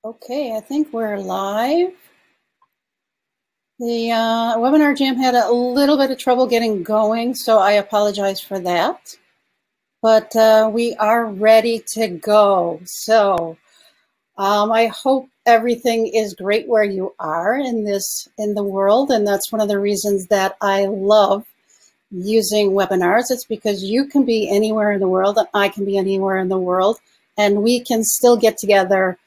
Okay, I think we're live. The webinar jam had a little bit of trouble getting going, so I apologize for that. But we are ready to go. So I hope everything is great where you are in the world, and that's one of the reasons that I love using webinars. It's because you can be anywhere in the world, and I can be anywhere in the world, and we can still get together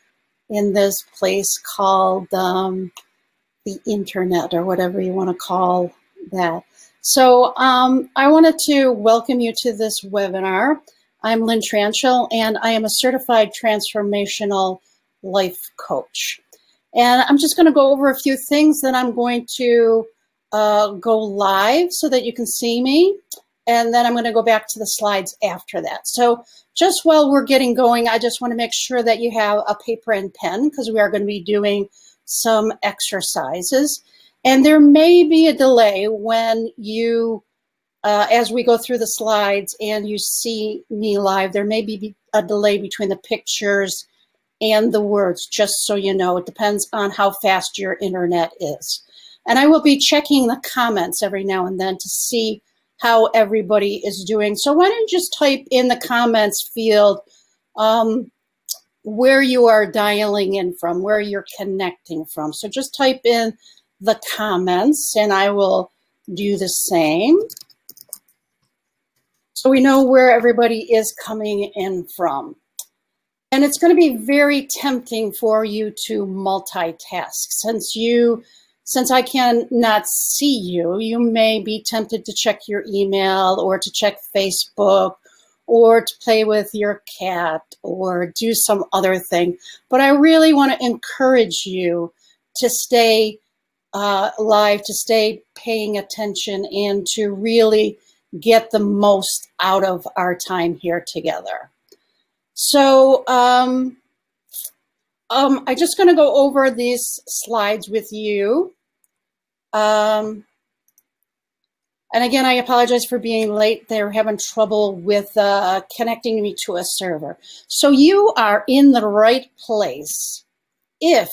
in this place called the internet, or whatever you want to call that. So I wanted to welcome you to this webinar. I'm Lynn Tranchel, and I am a certified transformational life coach. And I'm just going to go over a few things, then I'm going to go live so that you can see me. And then I'm going to go back to the slides after that. So just while we're getting going, I just want to make sure that you have a paper and pen, because we are going to be doing some exercises. And there may be a delay when you, as we go through the slides and you see me live, there may be a delay between the pictures and the words, just so you know. It depends on how fast your internet is. And I will be checking the comments every now and then to see how everybody is doing. So why don't you just type in the comments field where you are dialing in from, where you're connecting from. So just type in the comments and I will do the same, so we know where everybody is coming in from. And it's going to be very tempting for you to multitask. Since I cannot see you, you may be tempted to check your email or to check Facebook or to play with your cat or do some other thing. But I really want to encourage you to stay live, to stay paying attention, and to really get the most out of our time here together. So I'm just going to go over these slides with you. And again, I apologize for being late. They're having trouble with connecting me to a server. So you are in the right place if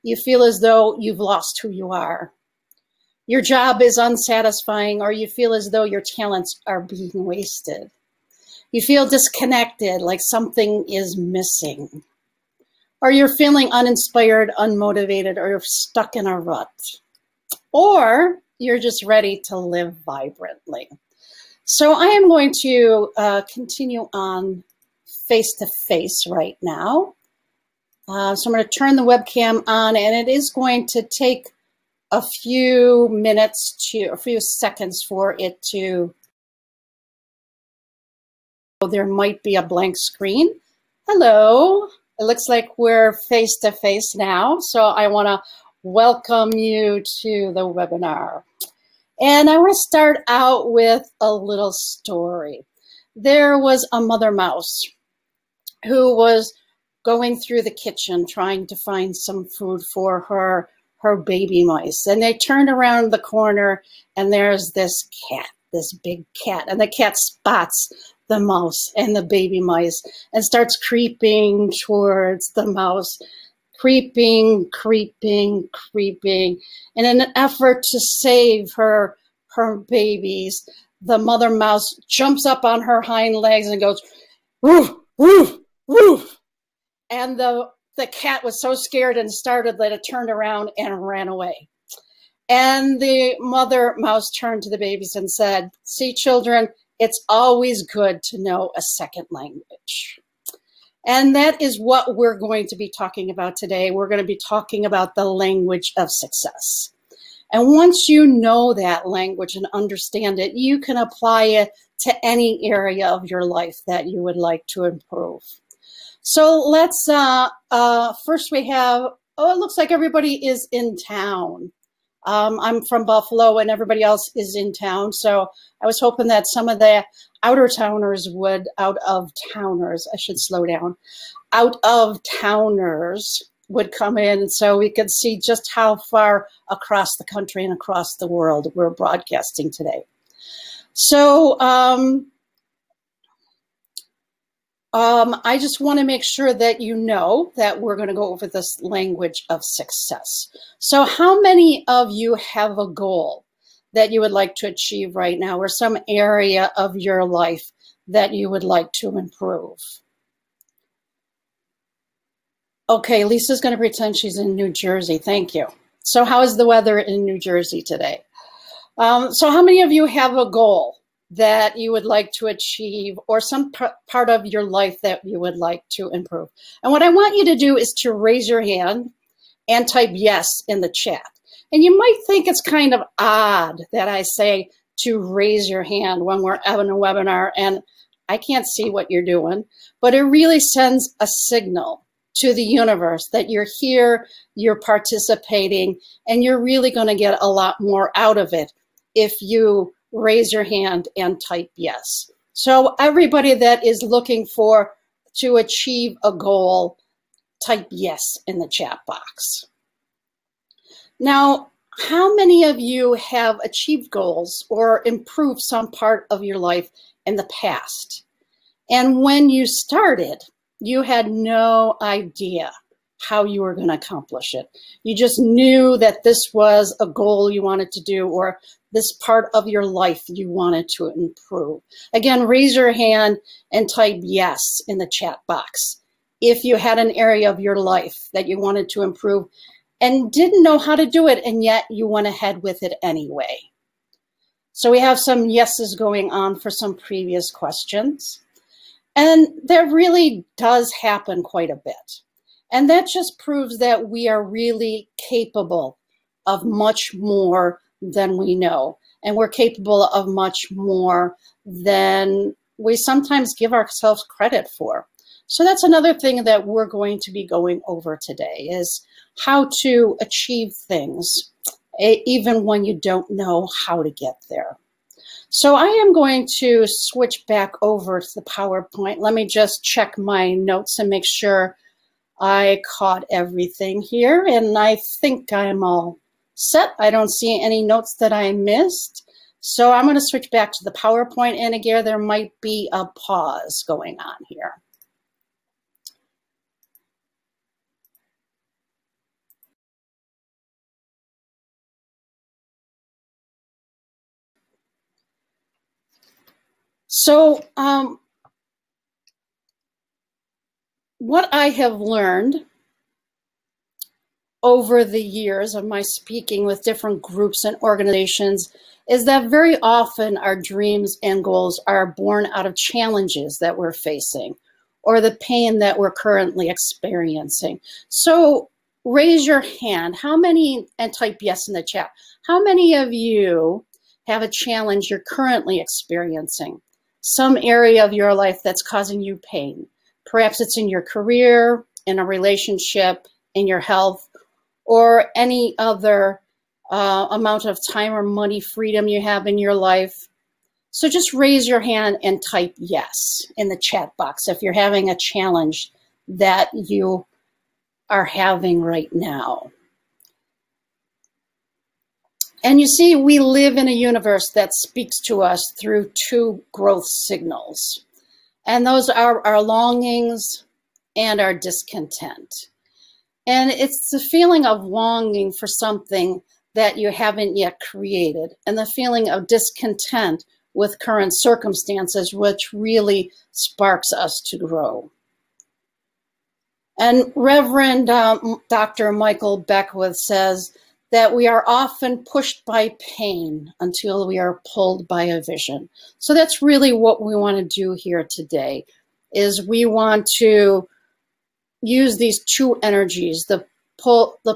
you feel as though you've lost who you are, your job is unsatisfying, or you feel as though your talents are being wasted. You feel disconnected, like something is missing, or you're feeling uninspired, unmotivated, or you're stuck in a rut. Or you're just ready to live vibrantly. So I am going to continue on face-to-face right now. So I'm going to turn the webcam on, and it is going to take a few seconds for it to, there might be a blank screen. Hello, it looks like we're face-to-face now. So I want to welcome you to the webinar. And I want to start out with a little story. There was a mother mouse who was going through the kitchen trying to find some food for her baby mice. And they turned around the corner and there's this cat, this big cat. And the cat spots the mouse and the baby mice and starts creeping towards the mouse. Creeping, creeping, creeping. And in an effort to save her babies, the mother mouse jumps up on her hind legs and goes, woof, woof, woof. And the cat was so scared and startled that it turned around and ran away. And the mother mouse turned to the babies and said, "See, children, it's always good to know a second language." And that is what we're going to be talking about today. We're going to be talking about the language of success. And once you know that language and understand it, you can apply it to any area of your life that you would like to improve. So let's, first we have, it looks like everybody is in town. I'm from Buffalo and everybody else is in town. So I was hoping that some of the out-of-towners would come in so we could see just how far across the country and across the world we're broadcasting today. So I just want to make sure that you know that we're going to go over this language of success. So how many of you have a goal that you would like to achieve right now, or some area of your life that you would like to improve? Okay, Lisa's going to pretend she's in New Jersey. Thank you. So how is the weather in New Jersey today? So how many of you have a goal that you would like to achieve, or some part of your life that you would like to improve? And what I want you to do is to raise your hand and type yes in the chat. And you might think it's kind of odd that I say to raise your hand when we're having a webinar and I can't see what you're doing, but it really sends a signal to the universe that you're here, you're participating, and you're really going to get a lot more out of it if you raise your hand and type yes. So everybody that is looking to achieve a goal, type yes in the chat box. Now, how many of you have achieved goals or improved some part of your life in the past? And when you started, you had no idea how you were going to accomplish it. You just knew that this was a goal you wanted to do, or this part of your life you wanted to improve. Again, raise your hand and type yes in the chat box if you had an area of your life that you wanted to improve and didn't know how to do it, and yet you went ahead with it anyway. So we have some yeses going on for some previous questions. And that really does happen quite a bit. And that just proves that we are really capable of much more than we know. And we're capable of much more than we sometimes give ourselves credit for. So that's another thing that we're going to be going over today, is how to achieve things, even when you don't know how to get there. So I am going to switch back over to the PowerPoint. Let me just check my notes and make sure I caught everything here. And I think I'm all set. I don't see any notes that I missed. So I'm going to switch back to the PowerPoint. And again, there might be a pause going on here. So what I have learned over the years of my speaking with different groups and organizations is that very often our dreams and goals are born out of challenges that we're facing or the pain that we're currently experiencing. So raise your hand. How many, and type yes in the chat, how many of you have a challenge you're currently experiencing? Some area of your life that's causing you pain. Perhaps it's in your career, in a relationship, in your health, or any other amount of time or money freedom you have in your life. So just raise your hand and type yes in the chat box if you're having a challenge that you are having right now. And you see, we live in a universe that speaks to us through two growth signals. And those are our longings and our discontent. And it's the feeling of longing for something that you haven't yet created, and the feeling of discontent with current circumstances, which really sparks us to grow. And Reverend Dr. Michael Beckwith says that we are often pushed by pain until we are pulled by a vision. So that's really what we want to do here today, is we want to use these two energies, the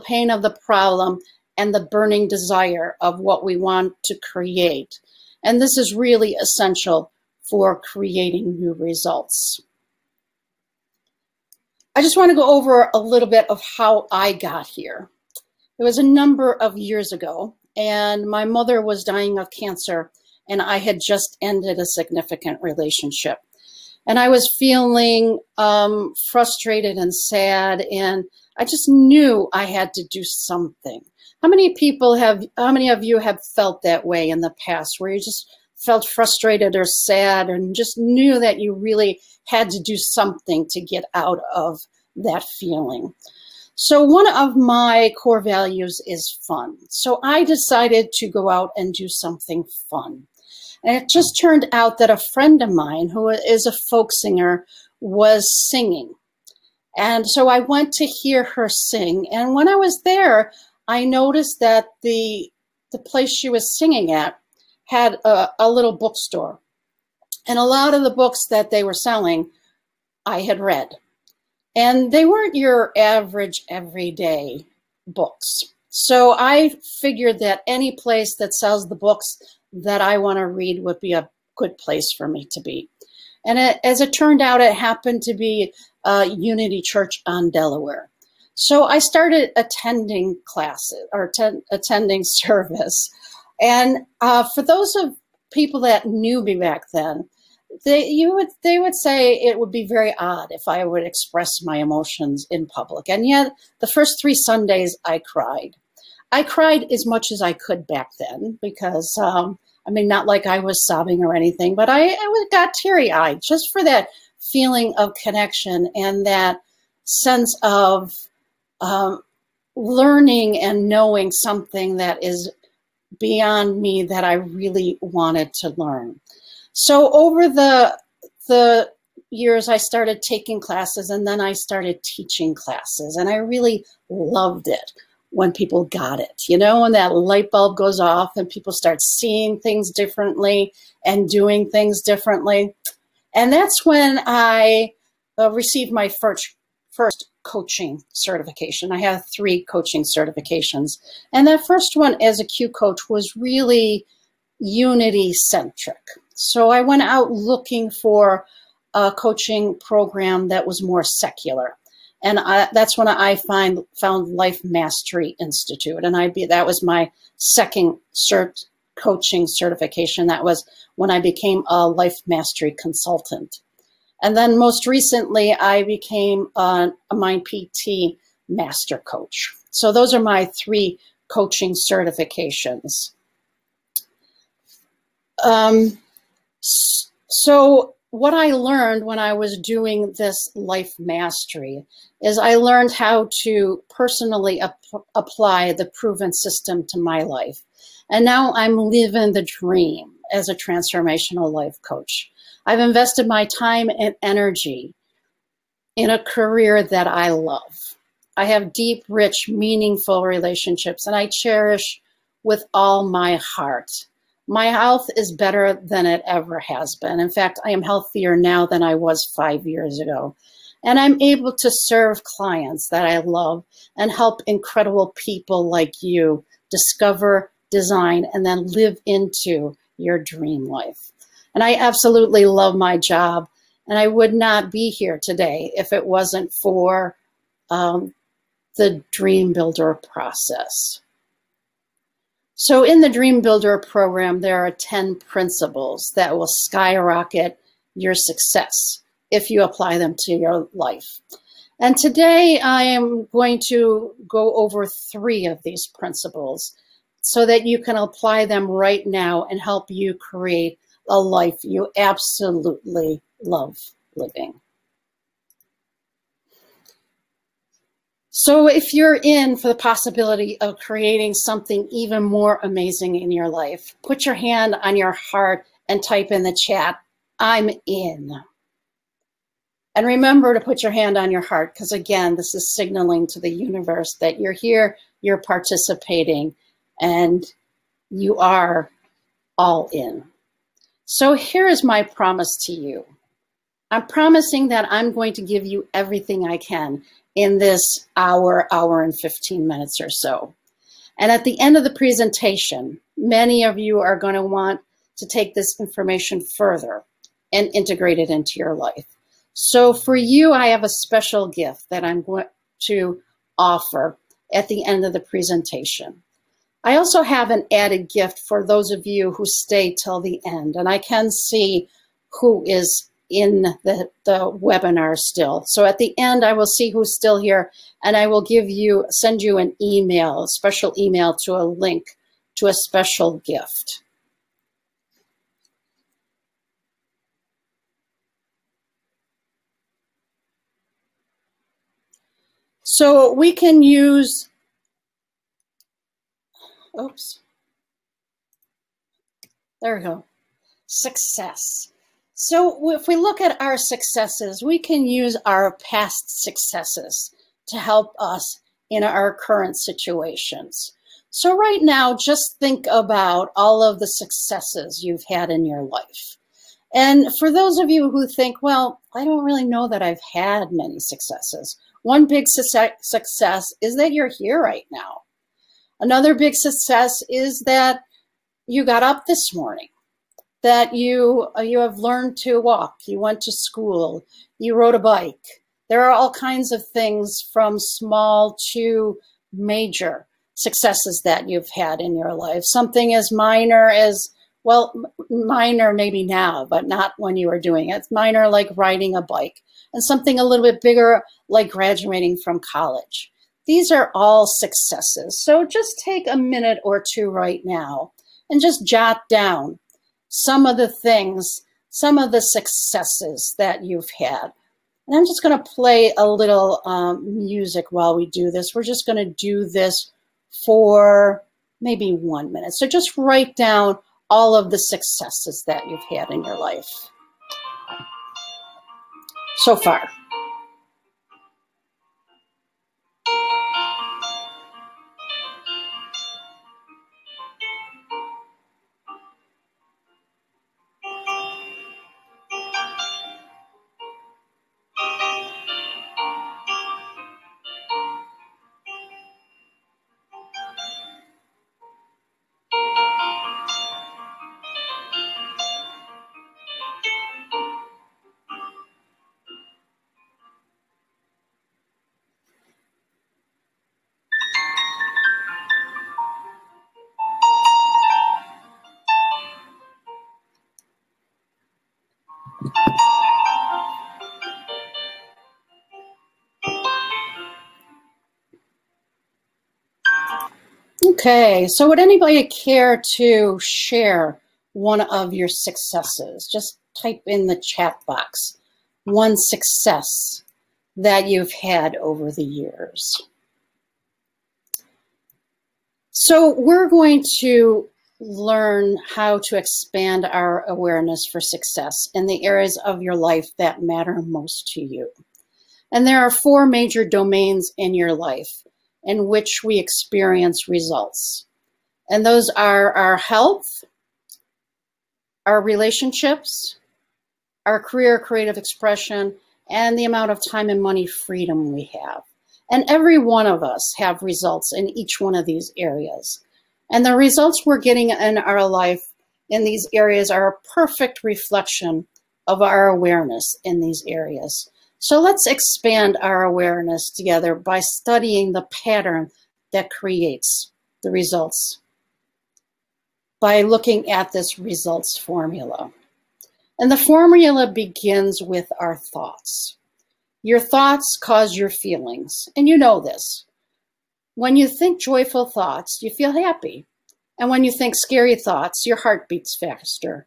pain of the problem and the burning desire of what we want to create. And this is really essential for creating new results. I just want to go over a little bit of how I got here. It was a number of years ago, and my mother was dying of cancer, and I had just ended a significant relationship. And I was feeling frustrated and sad, and I just knew I had to do something. How many of you have felt that way in the past, where you just felt frustrated or sad and just knew that you really had to do something to get out of that feeling. So one of my core values is fun. So I decided to go out and do something fun. And it just turned out that a friend of mine who is a folk singer was singing. And so I went to hear her sing. And when I was there, I noticed that the place she was singing at had a little bookstore. And a lot of the books that they were selling, I had read. And they weren't your average everyday books. So I figured that any place that sells the books that I want to read would be a good place for me to be. And as it turned out, it happened to be Unity Church on Delaware. So I started attending classes or attending service. And for those of people that knew me back then, they would say it would be very odd if I would express my emotions in public. And yet the first 3 Sundays I cried. I cried as much as I could back then because, I mean, not like I was sobbing or anything, but I got teary-eyed just for that feeling of connection and that sense of learning and knowing something that is beyond me that I really wanted to learn. So over the years, I started taking classes and then I started teaching classes, and I really loved it when people got it, you know, when that light bulb goes off and people start seeing things differently and doing things differently. And that's when I received my first coaching certification. I have 3 coaching certifications. And that first one as a Q coach was really Unity-centric. So I went out looking for a coaching program that was more secular. And that's when I found Life Mastery Institute. And that was my second coaching certification. That was when I became a Life Mastery consultant. And then most recently, I became a Mind PT master coach. So those are my 3 coaching certifications. So what I learned when I was doing this life mastery is I learned how to personally apply the proven system to my life. And now I'm living the dream as a transformational life coach. I've invested my time and energy in a career that I love. I have deep, rich, meaningful relationships, and I cherish with all my heart. My health is better than it ever has been. In fact, I am healthier now than I was 5 years ago. And I'm able to serve clients that I love and help incredible people like you discover, design, and then live into your dream life. And I absolutely love my job. And I would not be here today if it wasn't for the Dream Builder process. So in the Dream Builder program, there are 10 principles that will skyrocket your success if you apply them to your life. And today I am going to go over 3 of these principles so that you can apply them right now and help you create a life you absolutely love living. So if you're in for the possibility of creating something even more amazing in your life, put your hand on your heart and type in the chat, I'm in. And remember to put your hand on your heart, because again, this is signaling to the universe that you're here, you're participating, and you are all in. So here is my promise to you. I'm promising that I'm going to give you everything I can in this hour and 15 minutes or so. And at the end of the presentation, many of you are going to want to take this information further and integrate it into your life. So for you, I have a special gift that I'm going to offer at the end of the presentation. I also have an added gift for those of you who stay till the end, and I can see who is in the webinar still. So at the end, I will see who's still here, and I will send you an email, a special email to a link to a special gift. So we can use, oops, there we go, success. So if we look at our successes, we can use our past successes to help us in our current situations. So right now, just think about all of the successes you've had in your life. And for those of you who think, well, I don't really know that I've had many successes. One big success is that you're here right now. Another big success is that you got up this morning, that you have learned to walk, you went to school, you rode a bike. There are all kinds of things from small to major successes that you've had in your life. Something as minor as, well, minor maybe now, but not when you were doing it. It's minor like riding a bike, and something a little bit bigger like graduating from college. These are all successes. So just take a minute or two right now and just jot down some of the things, some of the successes that you've had. And I'm just going to play a little music while we do this. We're just going to do this for maybe 1 minute. So just write down all of the successes that you've had in your life so far. Okay, so would anybody care to share one of your successes? Just type in the chat box one success that you've had over the years. So we're going to learn how to expand our awareness for success in the areas of your life that matter most to you. And there are 4 major domains in your life in which we experience results. And those are our health, our relationships, our career, creative expression, and the amount of time and money freedom we have. And every one of us have results in each one of these areas. And the results we're getting in our life in these areas are a perfect reflection of our awareness in these areas. So let's expand our awareness together by studying the pattern that creates the results, by looking at this results formula. And the formula begins with our thoughts. Your thoughts cause your feelings, and you know this. When you think joyful thoughts, you feel happy. And when you think scary thoughts, your heart beats faster.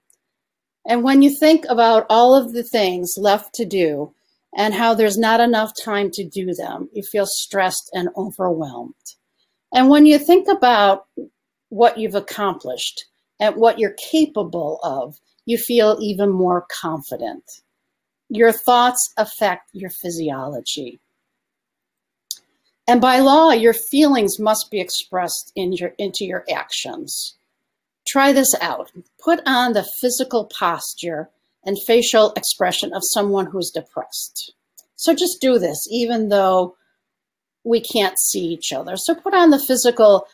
And when you think about all of the things left to do and how there's not enough time to do them, you feel stressed and overwhelmed. And when you think about what you've accomplished and what you're capable of, you feel even more confident. Your thoughts affect your physiology. And by law, your feelings must be expressed into your actions. Try this out. Put on the physical posture and facial expression of someone who's depressed. So just do this, even though we can't see each other. So put on the physical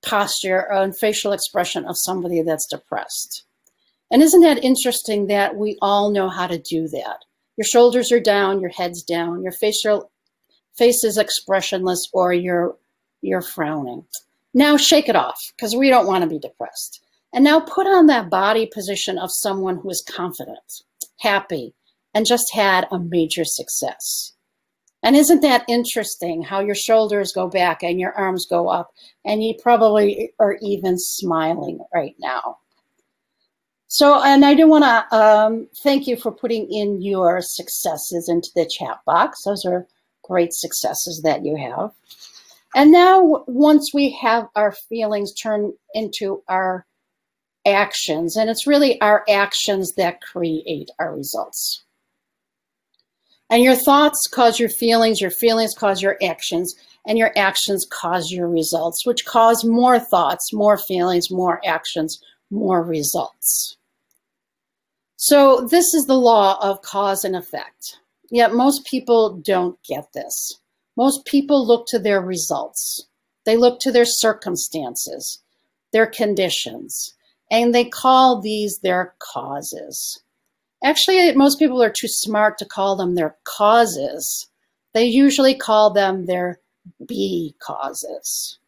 posture and facial expression of somebody that's depressed. And isn't that interesting that we all know how to do that? Your shoulders are down, your head's down, your face is expressionless, or you're frowning. Now shake it off, because we don't want to be depressed. And now put on that body position of someone who is confident, happy, and just had a major success. And isn't that interesting how your shoulders go back and your arms go up, and you probably are even smiling right now. So, and I do want to thank you for putting in your successes into the chat box. Those are great successes that you have. And now once we have our feelings turn into our actions, and it's really our actions that create our results. And your thoughts cause your feelings cause your actions, and your actions cause your results, which cause more thoughts, more feelings, more actions, more results. So this is the law of cause and effect. Yet most people don't get this. Most people look to their results. They look to their circumstances, their conditions, and they call these their causes. Actually, most people are too smart to call them their causes. They usually call them their be causes.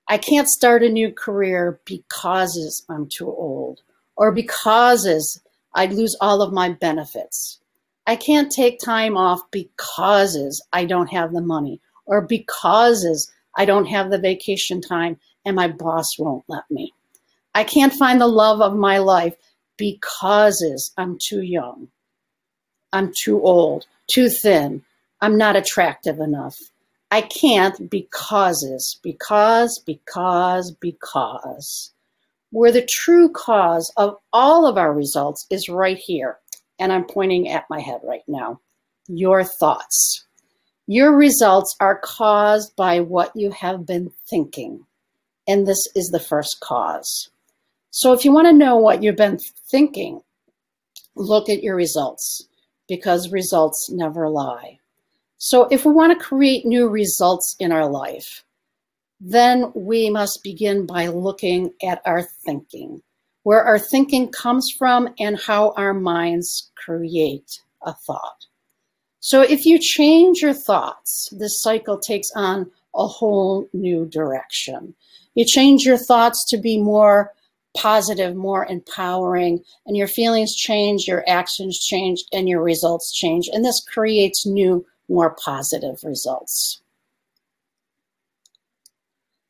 I can't start a new career because I'm too old, or because I'd lose all of my benefits. I can't take time off because I don't have the money, or because I don't have the vacation time and my boss won't let me. I can't find the love of my life because I'm too young, I'm too old, too thin, I'm not attractive enough. I can't because. Where the true cause of all of our results is right here. And I'm pointing at my head right now. Your thoughts. Your results are caused by what you have been thinking. And this is the first cause. So if you want to know what you've been thinking, look at your results, because results never lie. So if we want to create new results in our life, then we must begin by looking at our thinking, where our thinking comes from and how our minds create a thought. So if you change your thoughts, this cycle takes on a whole new direction. You change your thoughts to be more positive, more empowering, and your feelings change, your actions change, and your results change. And this creates new, more positive results.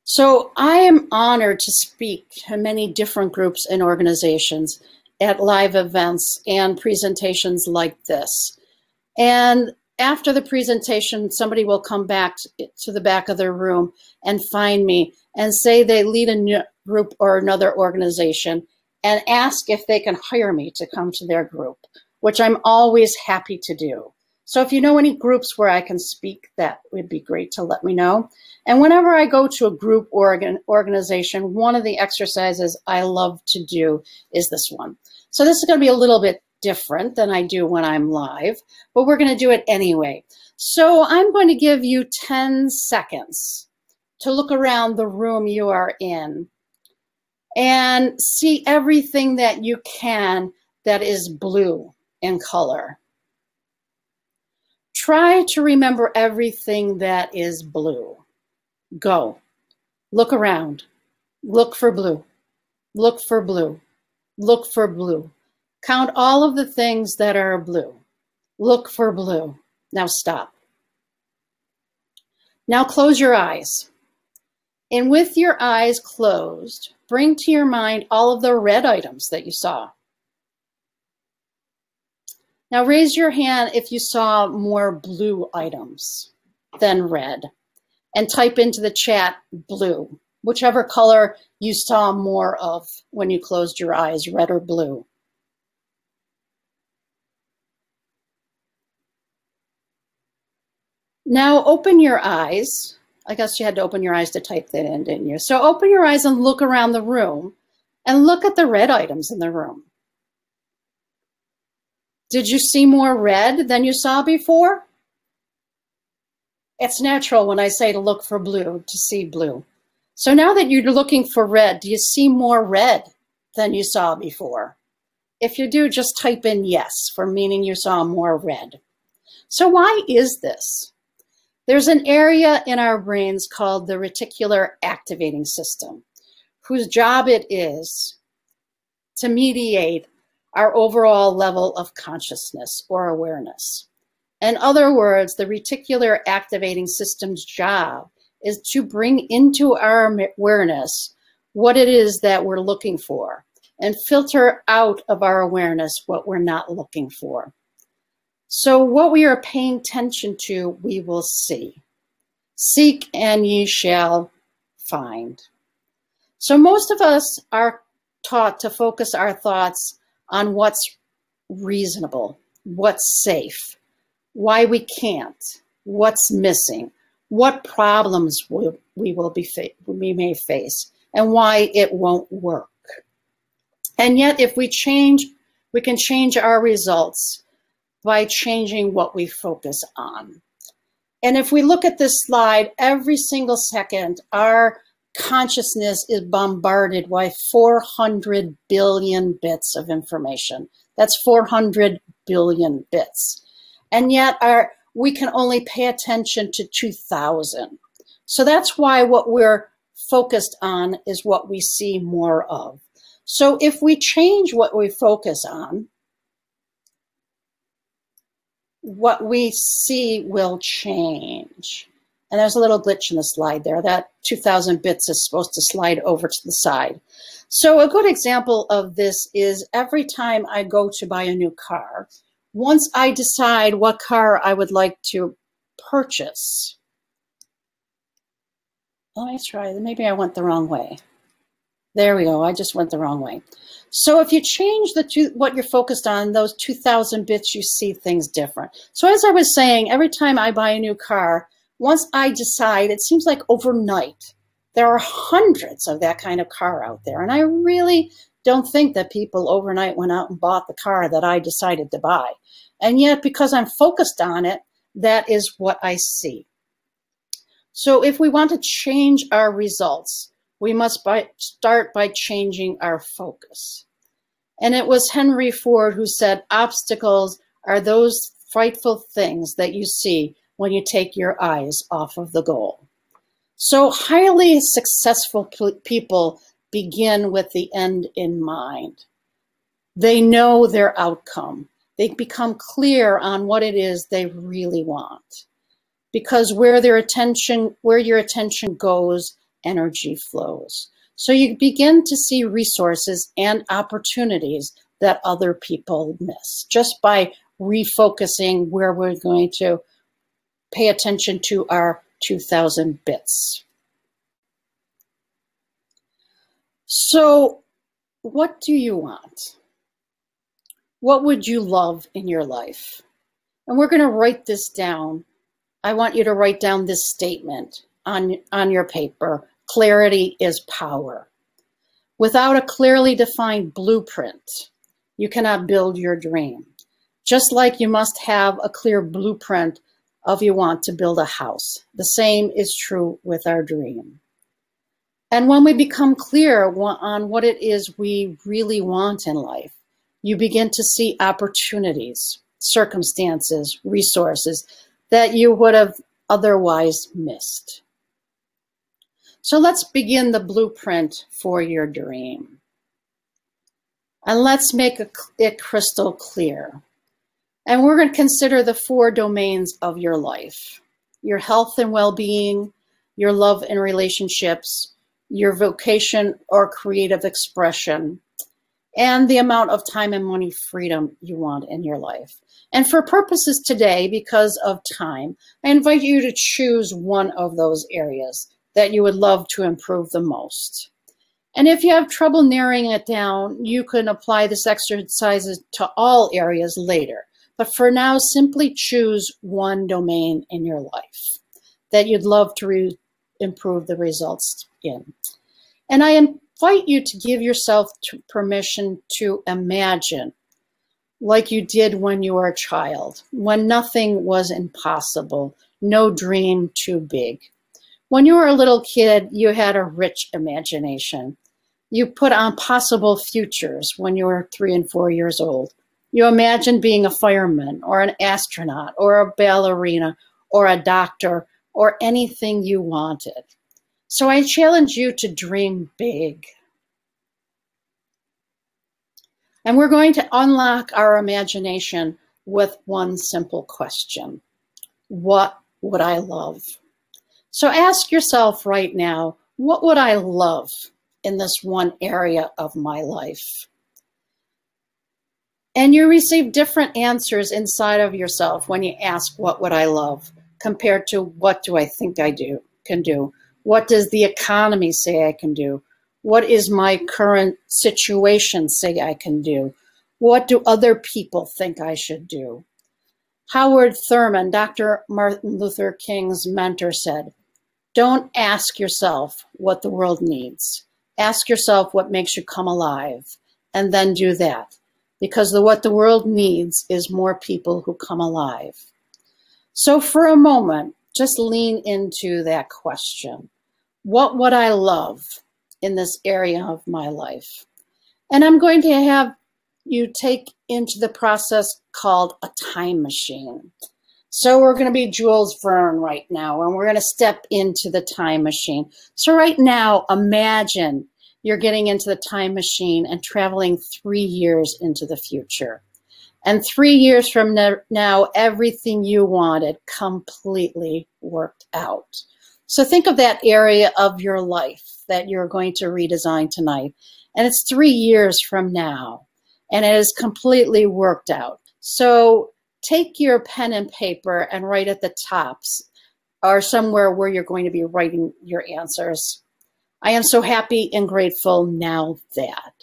So I am honored to speak to many different groups and organizations at live events and presentations like this. And after the presentation, somebody will come back to the back of their room and find me and say they lead a group or another organization and ask if they can hire me to come to their group, which I'm always happy to do. So if you know any groups where I can speak, that would be great to let me know. And whenever I go to a group or an organization, one of the exercises I love to do is this one. So this is going to be a little bit different than I do when I'm live, but we're going to do it anyway. So I'm going to give you 10 seconds to look around the room you are in and see everything that you can that is blue in color. Try to remember everything that is blue. Go. Look around. Look for blue. Look for blue. Look for blue. Count all of the things that are blue. Look for blue. Now stop. Now close your eyes. And with your eyes closed, bring to your mind all of the red items that you saw. Now raise your hand if you saw more blue items than red, and type into the chat blue, whichever color you saw more of when you closed your eyes, red or blue. Now open your eyes. I guess you had to open your eyes to type that in, didn't you? So open your eyes and look around the room and look at the red items in the room. Did you see more red than you saw before? It's natural when I say to look for blue, to see blue. So now that you're looking for red, do you see more red than you saw before? If you do, just type in yes, for meaning you saw more red. So why is this? There's an area in our brains called the reticular activating system, whose job it is to mediate our overall level of consciousness or awareness. In other words, the reticular activating system's job is to bring into our awareness what it is that we're looking for and filter out of our awareness what we're not looking for. So what we are paying attention to, we will see. Seek and ye shall find. So most of us are taught to focus our thoughts on what's reasonable, what's safe, why we can't, what's missing, what problems we may face, and why it won't work. And yet, if we change, we can change our results by changing what we focus on. And if we look at this slide, every single second, our consciousness is bombarded by 400 billion bits of information. That's 400 billion bits. And yet we can only pay attention to 2,000. So that's why what we're focused on is what we see more of. So if we change what we focus on, what we see will change. And there's a little glitch in the slide there. That 2,000 bits is supposed to slide over to the side. So a good example of this is every time I go to buy a new car, once I decide what car I would like to purchase, let me try, maybe I went the wrong way. There we go, I just went the wrong way. So if you change what you're focused on, those 2,000 bits, you see things different. So as I was saying, every time I buy a new car, once I decide, it seems like overnight, there are hundreds of that kind of car out there. And I really don't think that people overnight went out and bought the car that I decided to buy. And yet, because I'm focused on it, that is what I see. So if we want to change our results, we must start by changing our focus. And it was Henry Ford who said, obstacles are those frightful things that you see when you take your eyes off of the goal. So highly successful people begin with the end in mind. They know their outcome. They become clear on what it is they really want. Because where your attention goes, energy flows. So you begin to see resources and opportunities that other people miss just by refocusing where we're going to pay attention to our 2,000 bits. So what do you want? What would you love in your life? And we're going to write this down. I want you to write down this statement on your paper. Clarity is power. Without a clearly defined blueprint, you cannot build your dream. Just like you must have a clear blueprint of you want to build a house. The same is true with our dream. And when we become clear on what it is we really want in life, you begin to see opportunities, circumstances, resources that you would have otherwise missed. So let's begin the blueprint for your dream. And let's make it crystal clear. And we're going to consider the 4 domains of your life: your health and well-being, your love and relationships, your vocation or creative expression, and the amount of time and money freedom you want in your life. And for purposes today, because of time, I invite you to choose one of those areas that you would love to improve the most. And if you have trouble narrowing it down, you can apply this exercise to all areas later. But for now, simply choose one domain in your life that you'd love to improve the results in. And I invite you to give yourself permission to imagine like you did when you were a child, when nothing was impossible, no dream too big. When you were a little kid, you had a rich imagination. You put on possible futures when you were 3 and 4 years old. You imagined being a fireman or an astronaut or a ballerina or a doctor or anything you wanted. So I challenge you to dream big. And we're going to unlock our imagination with one simple question. What would I love? So ask yourself right now, what would I love in this one area of my life? And you receive different answers inside of yourself when you ask, what would I love? Compared to what do I think can do? What does the economy say I can do? What is my current situation say I can do? What do other people think I should do? Howard Thurman, Dr. Martin Luther King's mentor, said, don't ask yourself what the world needs. Ask yourself what makes you come alive, and then do that. Because what the world needs is more people who come alive. So for a moment, just lean into that question. What would I love in this area of my life? And I'm going to have you take into the process called a time machine. So we're going to be Jules Verne right now, and we're going to step into the time machine. So right now, imagine you're getting into the time machine and traveling 3 years into the future. And 3 years from now, everything you wanted completely worked out. So think of that area of your life that you're going to redesign tonight. And it's 3 years from now, and it is completely worked out. So take your pen and paper and write at the tops or somewhere where you're going to be writing your answers. I am so happy and grateful now that.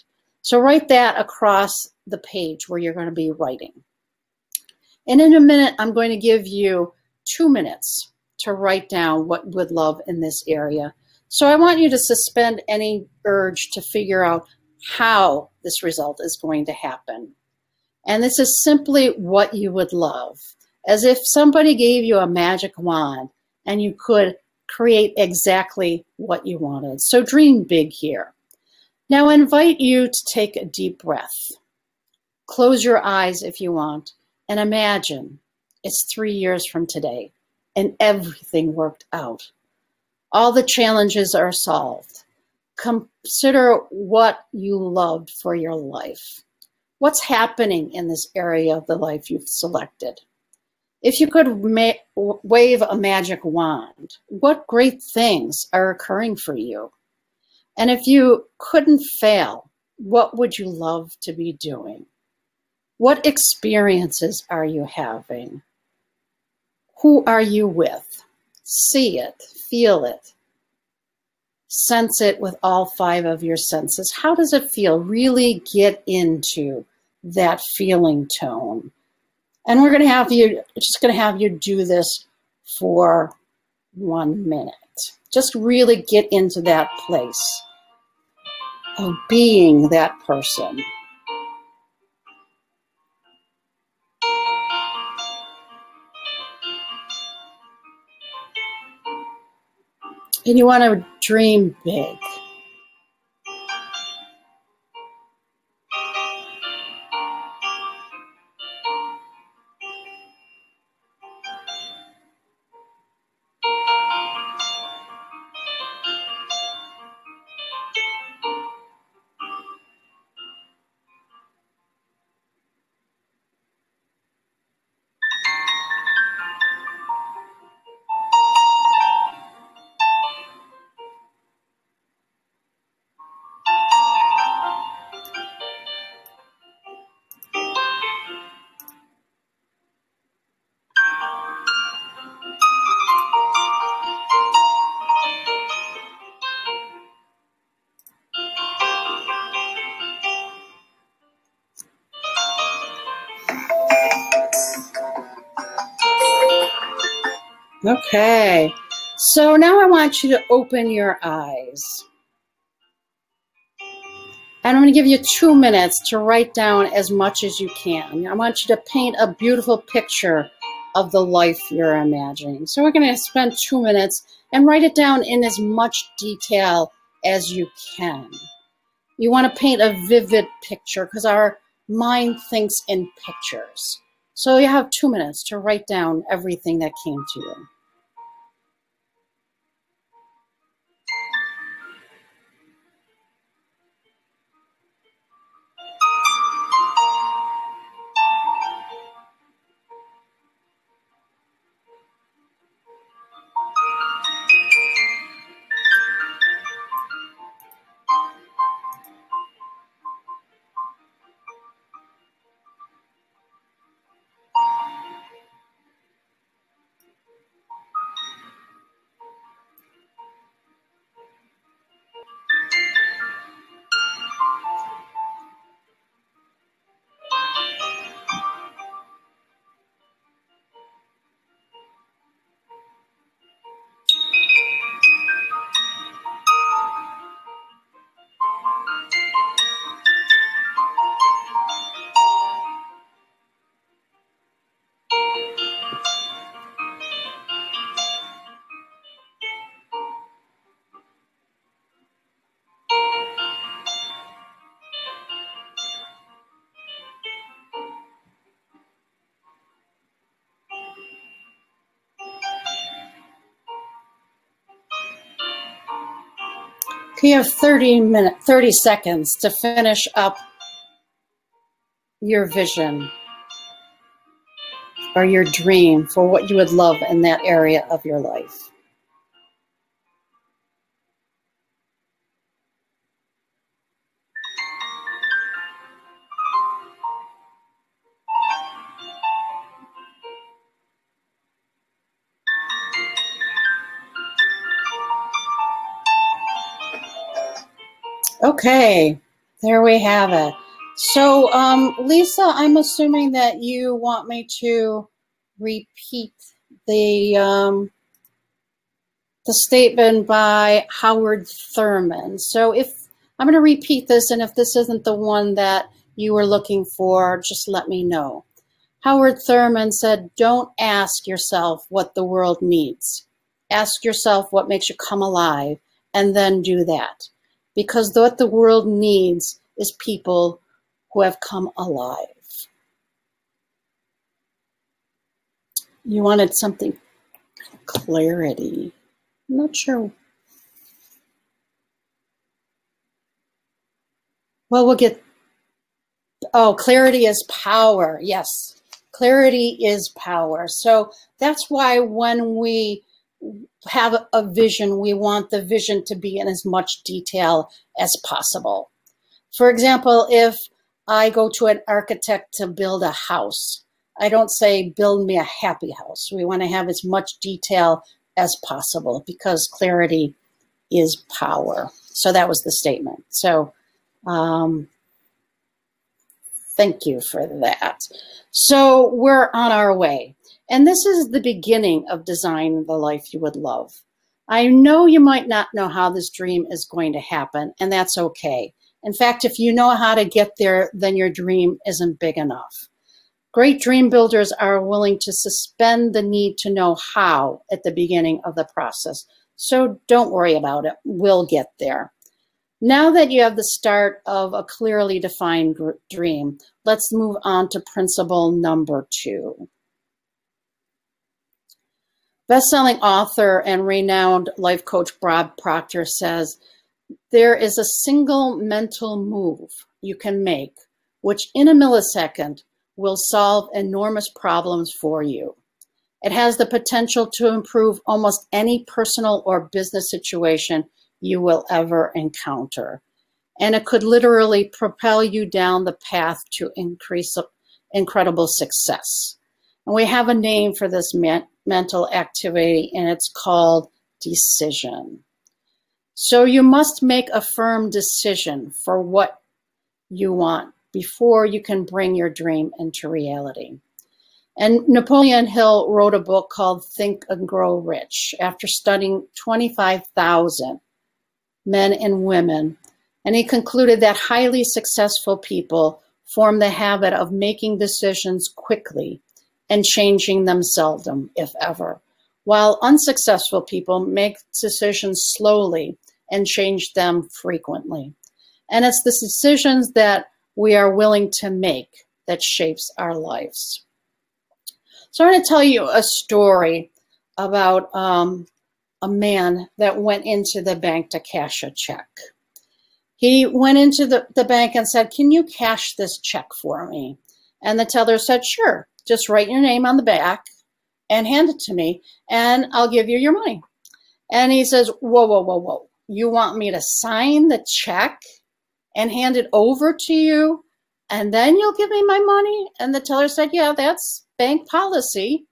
So write that across the page where you're going to be writing. And in a minute, I'm going to give you 2 minutes to write down what you would love in this area. So I want you to suspend any urge to figure out how this result is going to happen. And this is simply what you would love, as if somebody gave you a magic wand and you could create exactly what you wanted. So dream big here. Now I invite you to take a deep breath. Close your eyes if you want, and imagine it's 3 years from today and everything worked out. All the challenges are solved. Consider what you loved for your life. What's happening in this area of the life you've selected? If you could wave a magic wand, what great things are occurring for you? And if you couldn't fail, what would you love to be doing? What experiences are you having? Who are you with? See it, feel it, sense it with all 5 of your senses. How does it feel? Really get into that feeling tone. And we're going to have you, just going to have you do this for 1 minute. Just really get into that place of being that person. And you want to dream big. Okay, so now I want you to open your eyes. And I'm going to give you 2 minutes to write down as much as you can. I want you to paint a beautiful picture of the life you're imagining. So we're going to spend 2 minutes and write it down in as much detail as you can. You want to paint a vivid picture because our mind thinks in pictures. So you have 2 minutes to write down everything that came to you. You have 30 seconds to finish up your vision or your dream for what you would love in that area of your life. Okay, there we have it. So, Lisa, I'm assuming that you want me to repeat the statement by Howard Thurman. So if I'm going to repeat this, and if this isn't the one that you were looking for, just let me know. Howard Thurman said, don't ask yourself what the world needs. Ask yourself what makes you come alive, and then do that. Because what the world needs is people who have come alive. You wanted something, clarity. I'm not sure. Well, we'll get, oh, clarity is power. Yes, clarity is power. So that's why when we have a vision, we want the vision to be in as much detail as possible. For example, if I go to an architect to build a house, I don't say, build me a happy house. We want to have as much detail as possible because clarity is power. So that was the statement. So thank you for that. So we're on our way. And this is the beginning of designing the life you would love. I know you might not know how this dream is going to happen, and that's okay. In fact, if you know how to get there, then your dream isn't big enough. Great dream builders are willing to suspend the need to know how at the beginning of the process. So don't worry about it. We'll get there. Now that you have the start of a clearly defined dream, let's move on to principle number 2. Best-selling author and renowned life coach Bob Proctor says, there is a single mental move you can make, which in a millisecond will solve enormous problems for you. It has the potential to improve almost any personal or business situation you will ever encounter. And it could literally propel you down the path to incredible success. And we have a name for this mental activity, and it's called decision. So you must make a firm decision for what you want before you can bring your dream into reality. And Napoleon Hill wrote a book called Think and Grow Rich after studying 25,000 men and women. And he concluded that highly successful people form the habit of making decisions quickly and changing them seldom, if ever, while unsuccessful people make decisions slowly and change them frequently. And it's the decisions that we are willing to make that shapes our lives. So I'm going to tell you a story about a man that went into the bank to cash a check. He went into the bank and said, can you cash this check for me? And the teller said, sure, just write your name on the back and hand it to me, and I'll give you your money. And he says, whoa, whoa, whoa, whoa. You want me to sign the check and hand it over to you, and then you'll give me my money? And the teller said, yeah, that's bank policy.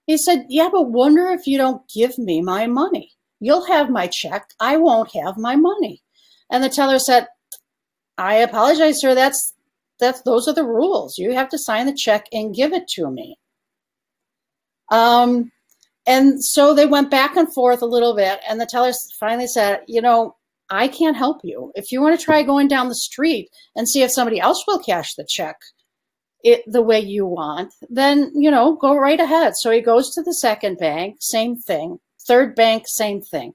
He said, yeah, but wonder if you don't give me my money. You'll have my check. I won't have my money. And the teller said, I apologize, sir. Those are the rules. You have to sign the check and give it to me. And so they went back and forth a little bit, and the teller finally said, you know, I can't help you. If you want to try going down the street and see if somebody else will cash the check the way you want, then, you know, go right ahead. So he goes to the second bank, same thing. Third bank, same thing.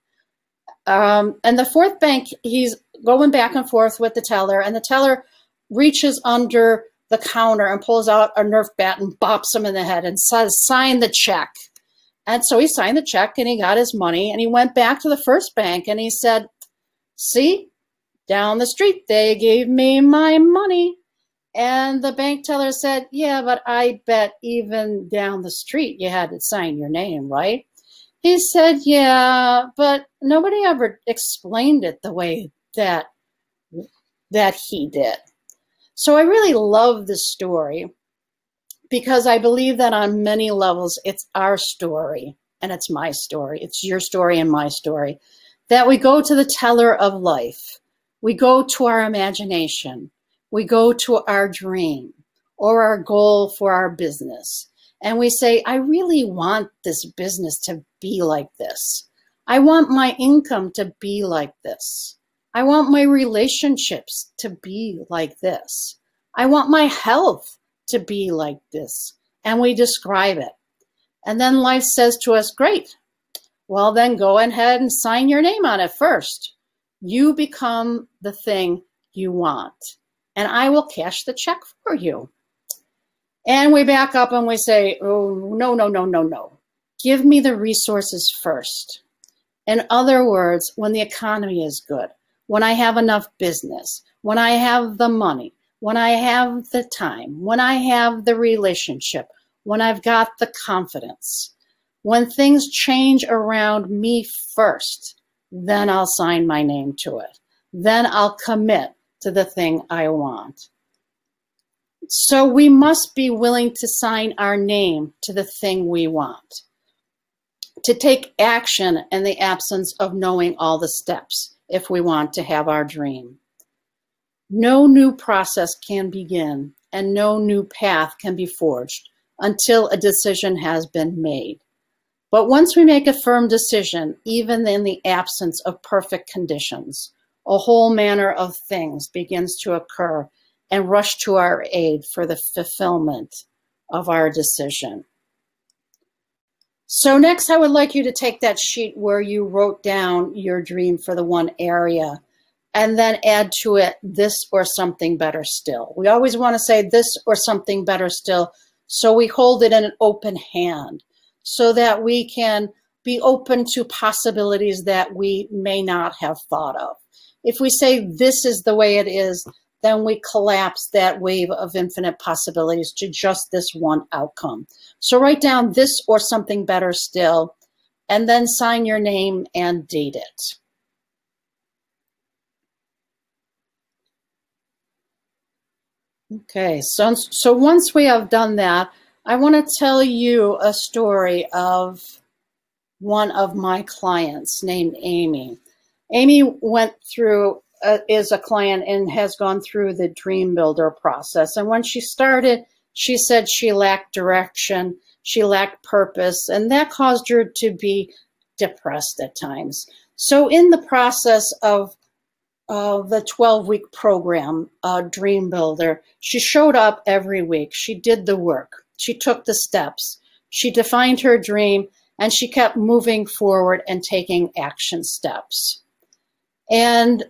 And the fourth bank, he's going back and forth with the teller, and the teller reaches under the counter and pulls out a Nerf bat and bops him in the head and says, sign the check. And so he signed the check and he got his money, and he went back to the first bank and he said, See, down the street, they gave me my money. And the bank teller said, yeah, but I bet even down the street you had to sign your name, right? He said, yeah, but nobody ever explained it the way that he did. So I really love this story because I believe that on many levels, it's our story and it's my story. It's your story and my story. That we go to the teller of life. We go to our imagination. We go to our dream or our goal for our business. And we say, I really want this business to be like this. I want my income to be like this. I want my relationships to be like this. I want my health to be like this. And we describe it. And then life says to us, great. Well, then go ahead and sign your name on it first. You become the thing you want. And I will cash the check for you. And we back up and we say, oh, no, no, no, no, no. Give me the resources first. In other words, when the economy is good, when I have enough business, when I have the money, when I have the time, when I have the relationship, when I've got the confidence, when things change around me first, then I'll sign my name to it. Then I'll commit to the thing I want. So we must be willing to sign our name to the thing we want, to take action in the absence of knowing all the steps if we want to have our dream. No new process can begin and no new path can be forged until a decision has been made. But once we make a firm decision, even in the absence of perfect conditions, a whole manner of things begins to occur and rush to our aid for the fulfillment of our decision. So next, I would like you to take that sheet where you wrote down your dream for the one area and then add to it this or something better still. We always want to say this or something better still, so we hold it in an open hand so that we can be open to possibilities that we may not have thought of. If we say this is the way it is, then we collapse that wave of infinite possibilities to just this one outcome. So write down this or something better still, and then sign your name and date it. Okay, so once we have done that, I want to tell you a story of one of my clients named Amy. Amy went through, is a client and has gone through the Dream Builder process. And when she started, she said she lacked direction, she lacked purpose, and that caused her to be depressed at times. So in the process of the 12-week program, Dream Builder, she showed up every week. She did the work. She took the steps. She defined her dream, and she kept moving forward and taking action steps. And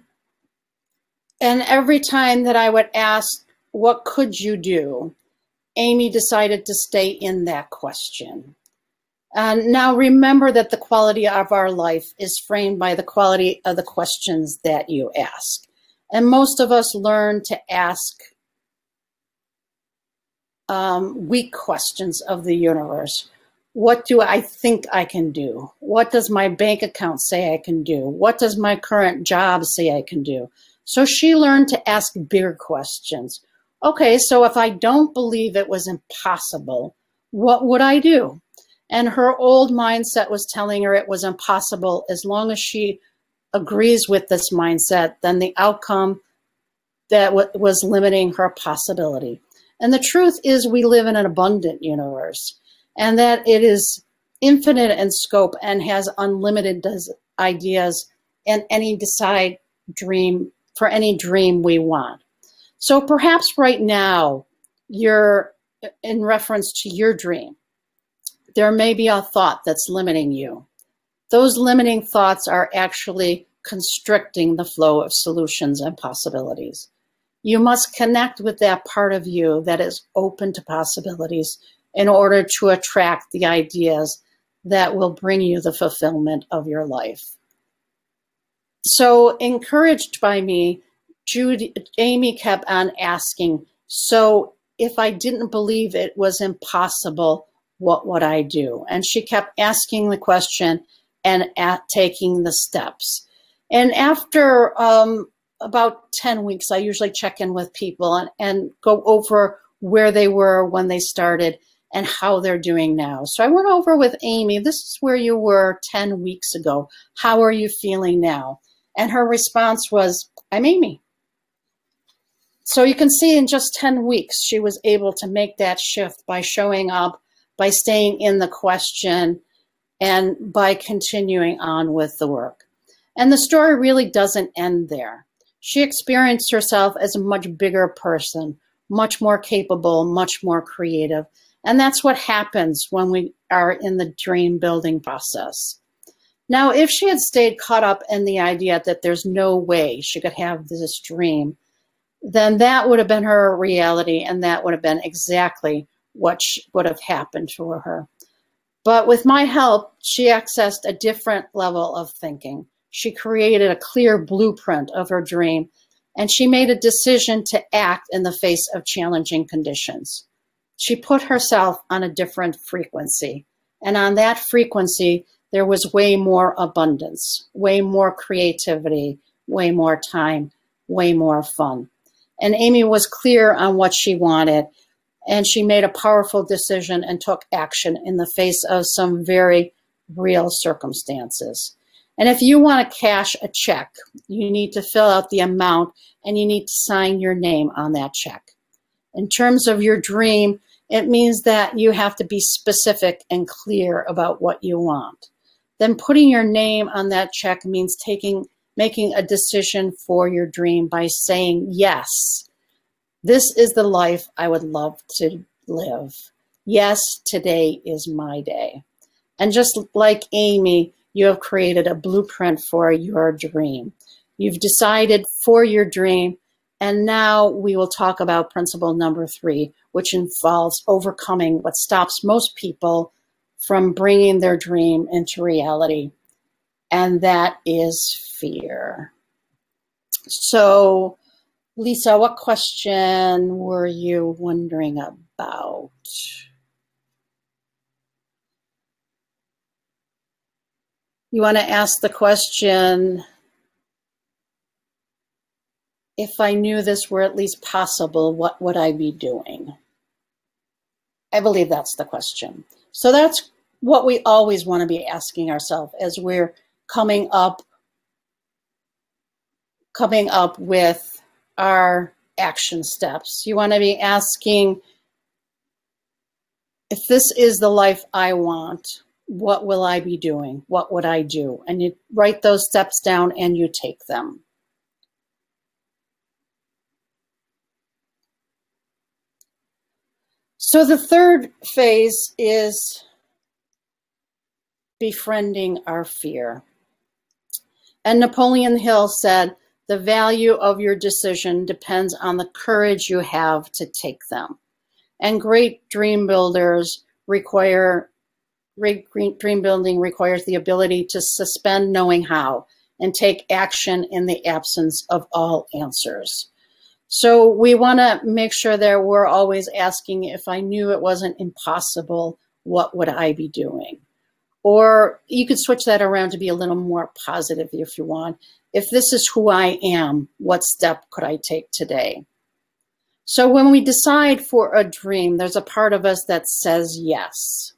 every time that I would ask, what could you do? Amy decided to stay in that question. And now remember that the quality of our life is framed by the quality of the questions that you ask. And most of us learn to ask weak questions of the universe. What do I think I can do? What does my bank account say I can do? What does my current job say I can do? So she learned to ask bigger questions. Okay, so if I don't believe it was impossible, what would I do? And her old mindset was telling her it was impossible. As long as she agrees with this mindset, then the outcome that was limiting her possibility. And the truth is we live in an abundant universe, and that it is infinite in scope and has unlimited ideas and for any dream we want. So perhaps right now, you're in reference to your dream, there may be a thought that's limiting you. Those limiting thoughts are actually constricting the flow of solutions and possibilities. You must connect with that part of you that is open to possibilities in order to attract the ideas that will bring you the fulfillment of your life. So encouraged by me, Amy kept on asking, so if I didn't believe it was impossible, what would I do? And she kept asking the question and taking the steps. And after about 10 weeks, I usually check in with people and go over where they were when they started and how they're doing now. So I went over with Amy, this is where you were 10 weeks ago. How are you feeling now? And her response was, I'm Amy. So you can see in just 10 weeks, she was able to make that shift by showing up, by staying in the question, and by continuing on with the work. And the story really doesn't end there. She experienced herself as a much bigger person, much more capable, much more creative. And that's what happens when we are in the dream building process. Now, if she had stayed caught up in the idea that there's no way she could have this dream, then that would have been her reality, and that would have been exactly what would have happened to her. But with my help, she accessed a different level of thinking. She created a clear blueprint of her dream, and she made a decision to act in the face of challenging conditions. She put herself on a different frequency, and on that frequency, there was way more abundance, way more creativity, way more time, way more fun. And Amy was clear on what she wanted, and she made a powerful decision and took action in the face of some very real circumstances. And if you want to cash a check, you need to fill out the amount and you need to sign your name on that check. In terms of your dream, it means that you have to be specific and clear about what you want. Then putting your name on that check means making a decision for your dream by saying, yes, this is the life I would love to live. Yes, today is my day. And just like Amy, you have created a blueprint for your dream. You've decided for your dream, and now we will talk about principle number 3, which involves overcoming what stops most people from bringing their dream into reality, and that is fear. So, Lisa, what question were you wondering about? You want to ask the question, if I knew this were at least possible, what would I be doing? I believe that's the question. So that's what we always want to be asking ourselves as we're coming up with our action steps. You want to be asking, if this is the life I want, what will I be doing? What would I do? And you write those steps down and you take them. So the third phase is befriending our fear. And Napoleon Hill said, the value of your decision depends on the courage you have to take them. And great dream building requires the ability to suspend knowing how and take action in the absence of all answers. So we want to make sure that we're always asking, if I knew it wasn't impossible, what would I be doing? Or you could switch that around to be a little more positive if you want. If this is who I am, what step could I take today? So when we decide for a dream, there's a part of us that says yes.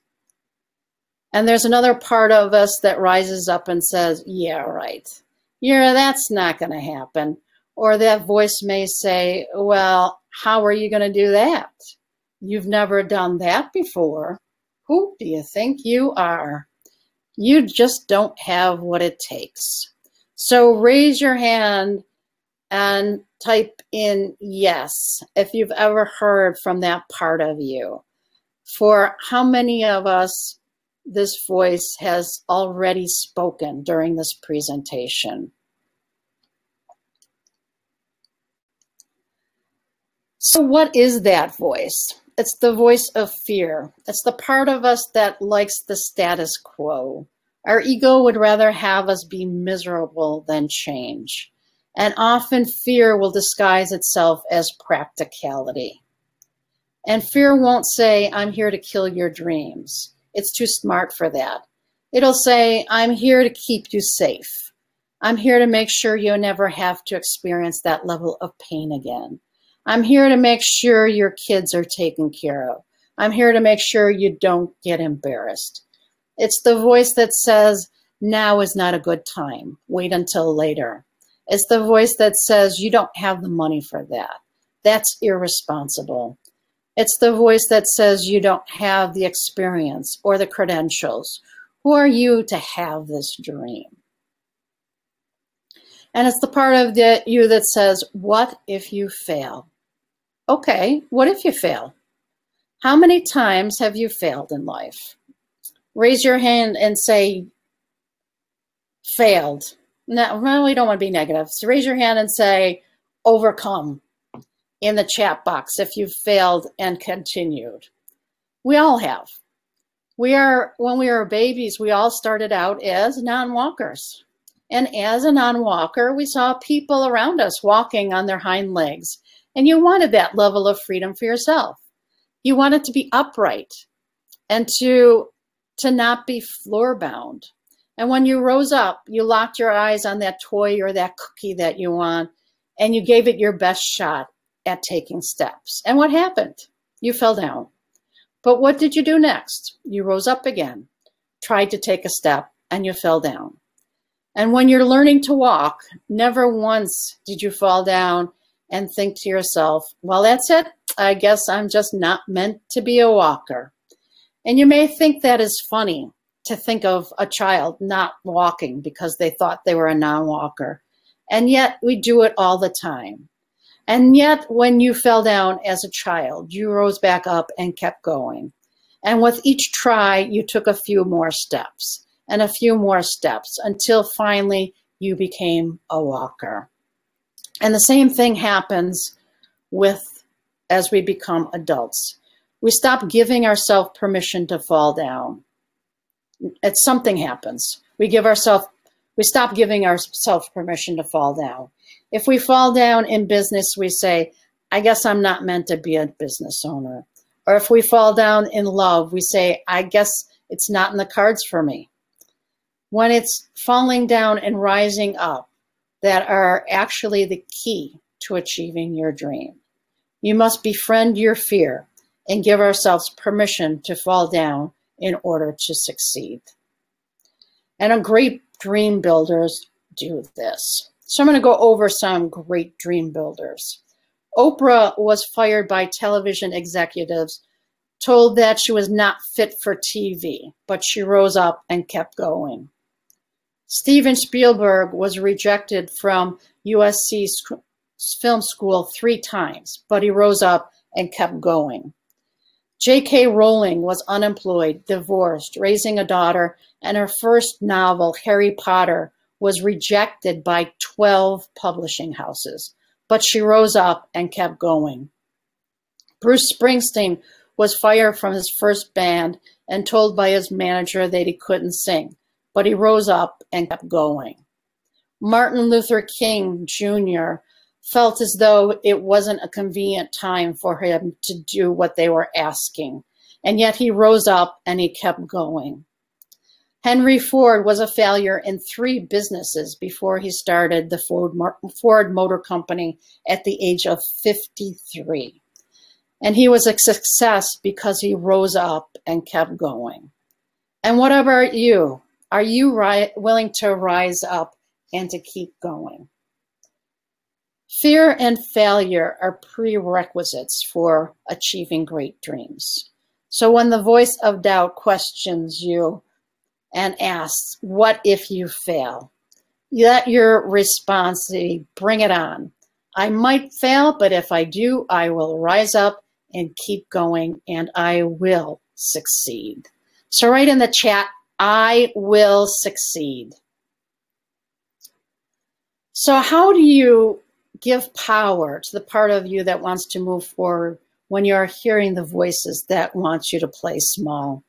And there's another part of us that rises up and says, yeah, right. Yeah, that's not going to happen. Or that voice may say, well, how are you going to do that? You've never done that before. Who do you think you are? You just don't have what it takes. So raise your hand and type in yes if you've ever heard from that part of you. For how many of us this voice has already spoken during this presentation? So what is that voice? It's the voice of fear. It's the part of us that likes the status quo. Our ego would rather have us be miserable than change. And often fear will disguise itself as practicality. And fear won't say, I'm here to kill your dreams. It's too smart for that. It'll say, I'm here to keep you safe. I'm here to make sure you never have to experience that level of pain again. I'm here to make sure your kids are taken care of. I'm here to make sure you don't get embarrassed. It's the voice that says, now is not a good time. Wait until later. It's the voice that says, you don't have the money for that. That's irresponsible. It's the voice that says you don't have the experience or the credentials. Who are you to have this dream? And it's the part of you that says, what if you fail? Okay, what if you fail? How many times have you failed in life? Raise your hand and say, failed. No, well, we don't want to be negative. So raise your hand and say, overcome in the chat box if you've failed and continued. We all have. When we were babies, we all started out as non-walkers. And as a non-walker, we saw people around us walking on their hind legs. And you wanted that level of freedom for yourself. You wanted to be upright and to not be floor-bound. And when you rose up, you locked your eyes on that toy or that cookie that you want, and you gave it your best shot at taking steps. And what happened? You fell down. But what did you do next? You rose up again, tried to take a step, and you fell down. And when you're learning to walk, never once did you fall down and think to yourself, well, that's it. I guess I'm just not meant to be a walker. And you may think that is funny to think of a child not walking because they thought they were a non-walker. And yet we do it all the time. And yet when you fell down as a child, you rose back up and kept going. And with each try, you took a few more steps and a few more steps until finally you became a walker. And the same thing happens as we become adults. We stop giving ourselves permission to fall down. Something happens. We stop giving ourselves permission to fall down. If we fall down in business, we say, I guess I'm not meant to be a business owner. Or if we fall down in love, we say, I guess it's not in the cards for me. When it's falling down and rising up that are actually the key to achieving your dream. You must befriend your fear and give ourselves permission to fall down in order to succeed. And great dream builders do this. So I'm going to go over some great dream builders. Oprah was fired by television executives, told that she was not fit for TV, but she rose up and kept going. Steven Spielberg was rejected from USC film school 3 times, but he rose up and kept going. J.K. Rowling was unemployed, divorced, raising a daughter, and her first novel, Harry Potter, was rejected by 12 publishing houses, but she rose up and kept going. Bruce Springsteen was fired from his first band and told by his manager that he couldn't sing, but he rose up and kept going. Martin Luther King Jr. felt as though it wasn't a convenient time for him to do what they were asking, and yet he rose up and he kept going. Henry Ford was a failure in 3 businesses before he started the Ford Motor Company at the age of 53. And he was a success because he rose up and kept going. And what about you? Are you willing to rise up and to keep going? Fear and failure are prerequisites for achieving great dreams. So when the voice of doubt questions you and asks, what if you fail? Let your response be, bring it on. I might fail, but if I do, I will rise up and keep going, and I will succeed. So write in the chat, I will succeed. So how do you give power to the part of you that wants to move forward when you are hearing the voices that want you to play small?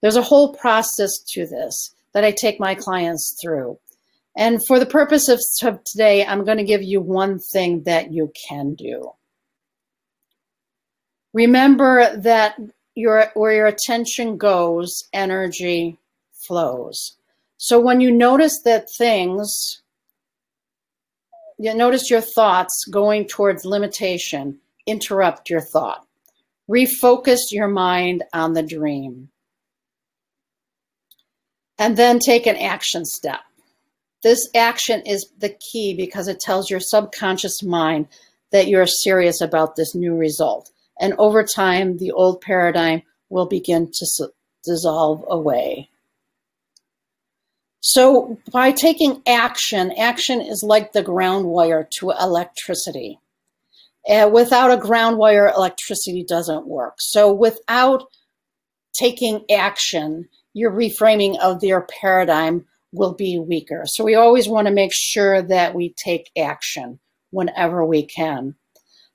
There's a whole process to this. that I take my clients through. And for the purpose of today, I'm going to give you one thing that you can do. Remember that where your attention goes, energy flows. So when you notice that you notice your thoughts going towards limitation, interrupt your thought. Refocus your mind on the dream. And then take an action step. This action is the key because it tells your subconscious mind that you're serious about this new result. And over time, the old paradigm will begin to dissolve away. So by taking action, action is like the ground wire to electricity. Without a ground wire, electricity doesn't work. So without taking action, your reframing of your paradigm will be weaker. So we always want to make sure that we take action whenever we can.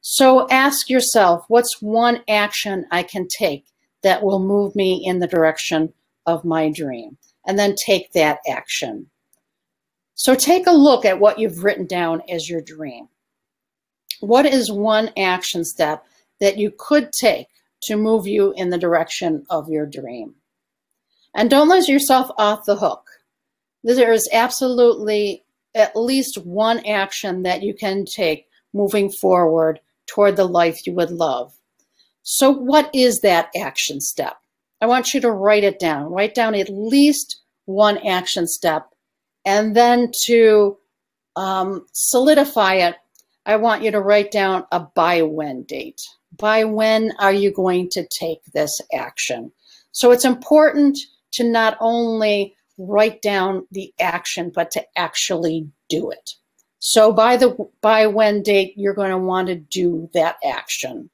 So ask yourself, what's one action I can take that will move me in the direction of my dream? And then take that action. So take a look at what you've written down as your dream. What is one action step that you could take to move you in the direction of your dream? And don't let yourself off the hook. There is absolutely at least one action that you can take moving forward toward the life you would love. So what is that action step? I want you to write it down. Write down at least one action step. And then to solidify it, I want you to write down a by when date. By when are you going to take this action? So it's important to not only write down the action, but to actually do it. So by when date, you're going to want to do that action.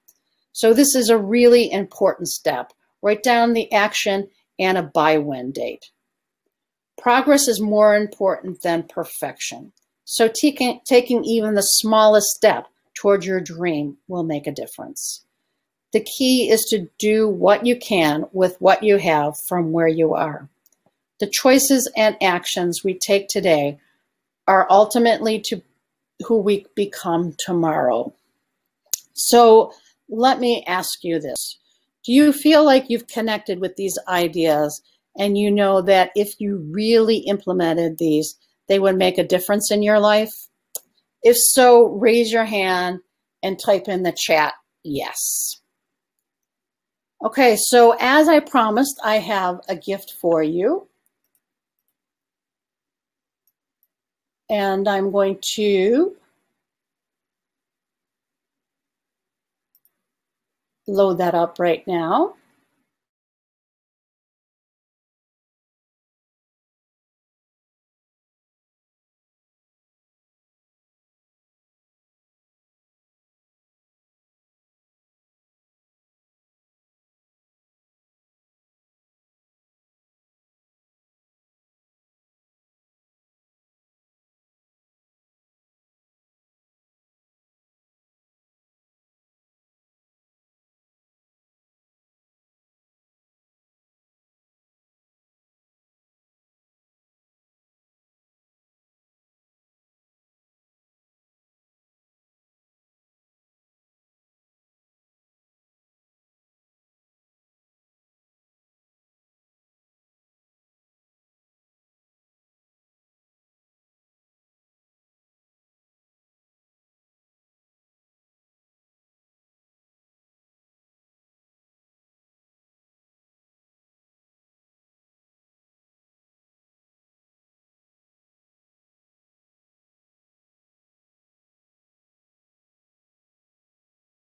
So this is a really important step. Write down the action and a by when date. Progress is more important than perfection. So taking even the smallest step toward your dream will make a difference. The key is to do what you can with what you have from where you are. The choices and actions we take today are ultimately to who we become tomorrow. So let me ask you this. Do you feel like you've connected with these ideas and you know that if you really implemented these, they would make a difference in your life? If so, raise your hand and type in the chat, yes. Okay, so as I promised, I have a gift for you. And I'm going to load that up right now.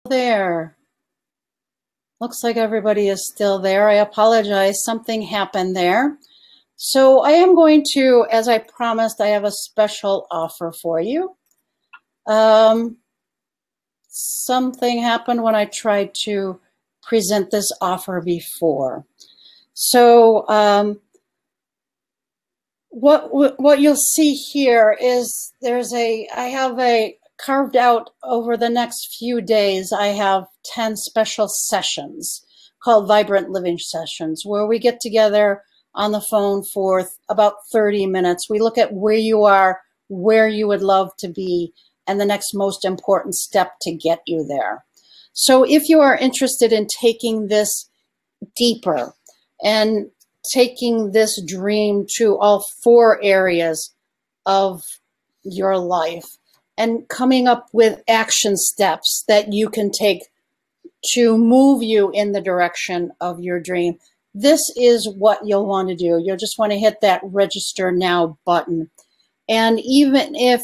There. Looks like everybody is still there. I apologize. Something happened there. So I am going to, as I promised, I have a special offer for you. Something happened when I tried to present this offer before. So what you'll see here is I have a carved out over the next few days. I have 10 special sessions called Vibrant Living Sessions where we get together on the phone for about 30 minutes. We look at where you are, where you would love to be, and the next most important step to get you there. So if you are interested in taking this deeper and taking this dream to all 4 areas of your life and coming up with action steps that you can take to move you in the direction of your dream, this is what you'll want to do. You'll just want to hit that register now button. And even if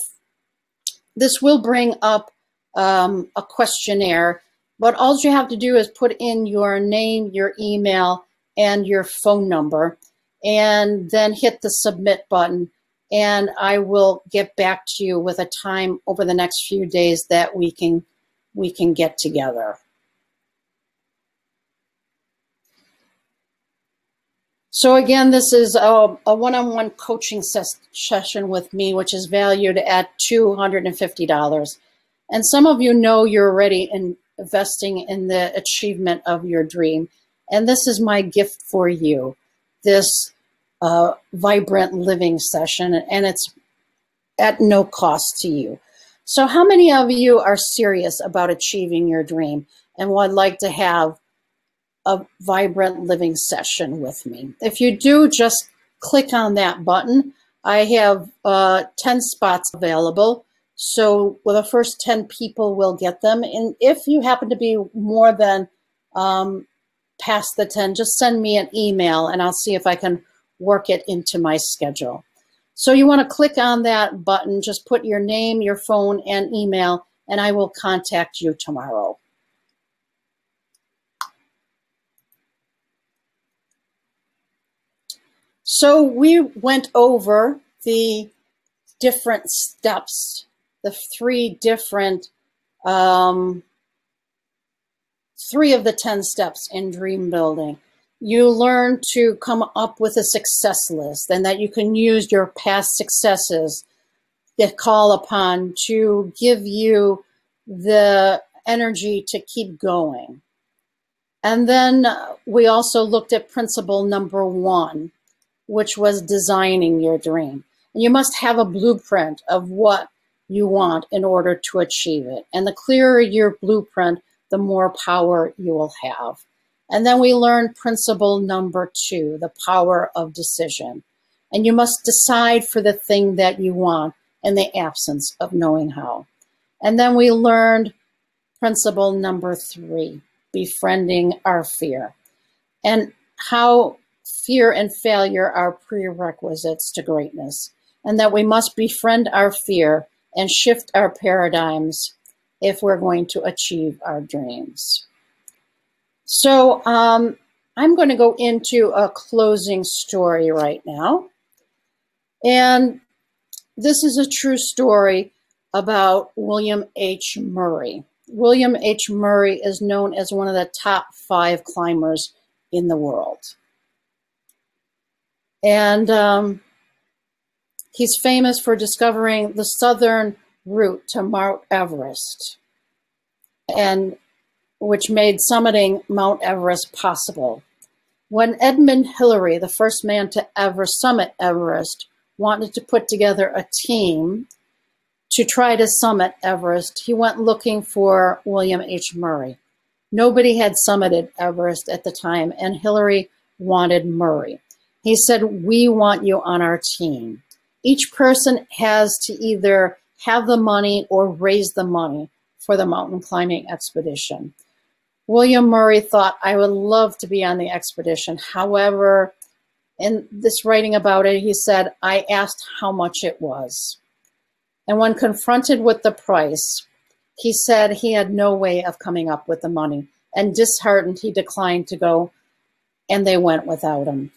this will bring up a questionnaire, but all you have to do is put in your name, your email, and your phone number, and then hit the submit button. And I will get back to you with a time over the next few days that we can get together. So again, this is a one-on-one coaching session with me, which is valued at $250. And some of you know you're already investing in the achievement of your dream. And this is my gift for you, this vibrant living session, and it's at no cost to you. So how many of you are serious about achieving your dream and would like to have a vibrant living session with me? If you do, just click on that button. I have 10 spots available. So well, the first 10 people will get them. And if you happen to be more than past the 10, just send me an email and I'll see if I can work it into my schedule. So you want to click on that button, just put your name, your phone, and email, and I will contact you tomorrow. So we went over the different steps, the 3 different, 3 of the 10 steps in dream building. You learn to come up with a success list and that you can use your past successes that call upon to give you the energy to keep going. And then we also looked at principle number 1, which was designing your dream. You must have a blueprint of what you want in order to achieve it. And the clearer your blueprint, the more power you will have. And then we learned principle number 2, the power of decision. And you must decide for the thing that you want in the absence of knowing how. And then we learned principle number 3, befriending our fear, and how fear and failure are prerequisites to greatness, and that we must befriend our fear and shift our paradigms if we're going to achieve our dreams. So I'm going to go into a closing story right now. And this is a true story about William H. Murray. William H. Murray is known as one of the top 5 climbers in the world. And he's famous for discovering the southern route to Mount Everest, and which made summiting Mount Everest possible. When Edmund Hillary, the first man to ever summit Everest, wanted to put together a team to try to summit Everest, he went looking for William H. Murray. Nobody had summited Everest at the time, and Hillary wanted Murray. He said, "We want you on our team." Each person has to either have the money or raise the money for the mountain climbing expedition. William Murray thought, "I would love to be on the expedition." However, in this writing about it, he said, "I asked how much it was." And when confronted with the price, he said he had no way of coming up with the money. And disheartened, he declined to go, and they went without him.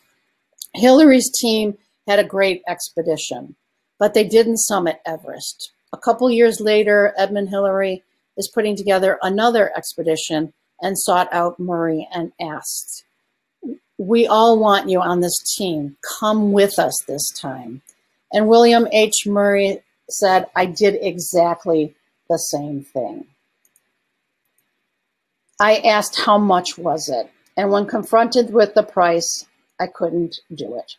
Hillary's team had a great expedition, but they didn't summit Everest. A couple years later, Edmund Hillary is putting together another expedition and sought out Murray and asked, "We all want you on this team. Come with us this time." And William H. Murray said, "I did exactly the same thing. I asked how much was it, and when confronted with the price, I couldn't do it.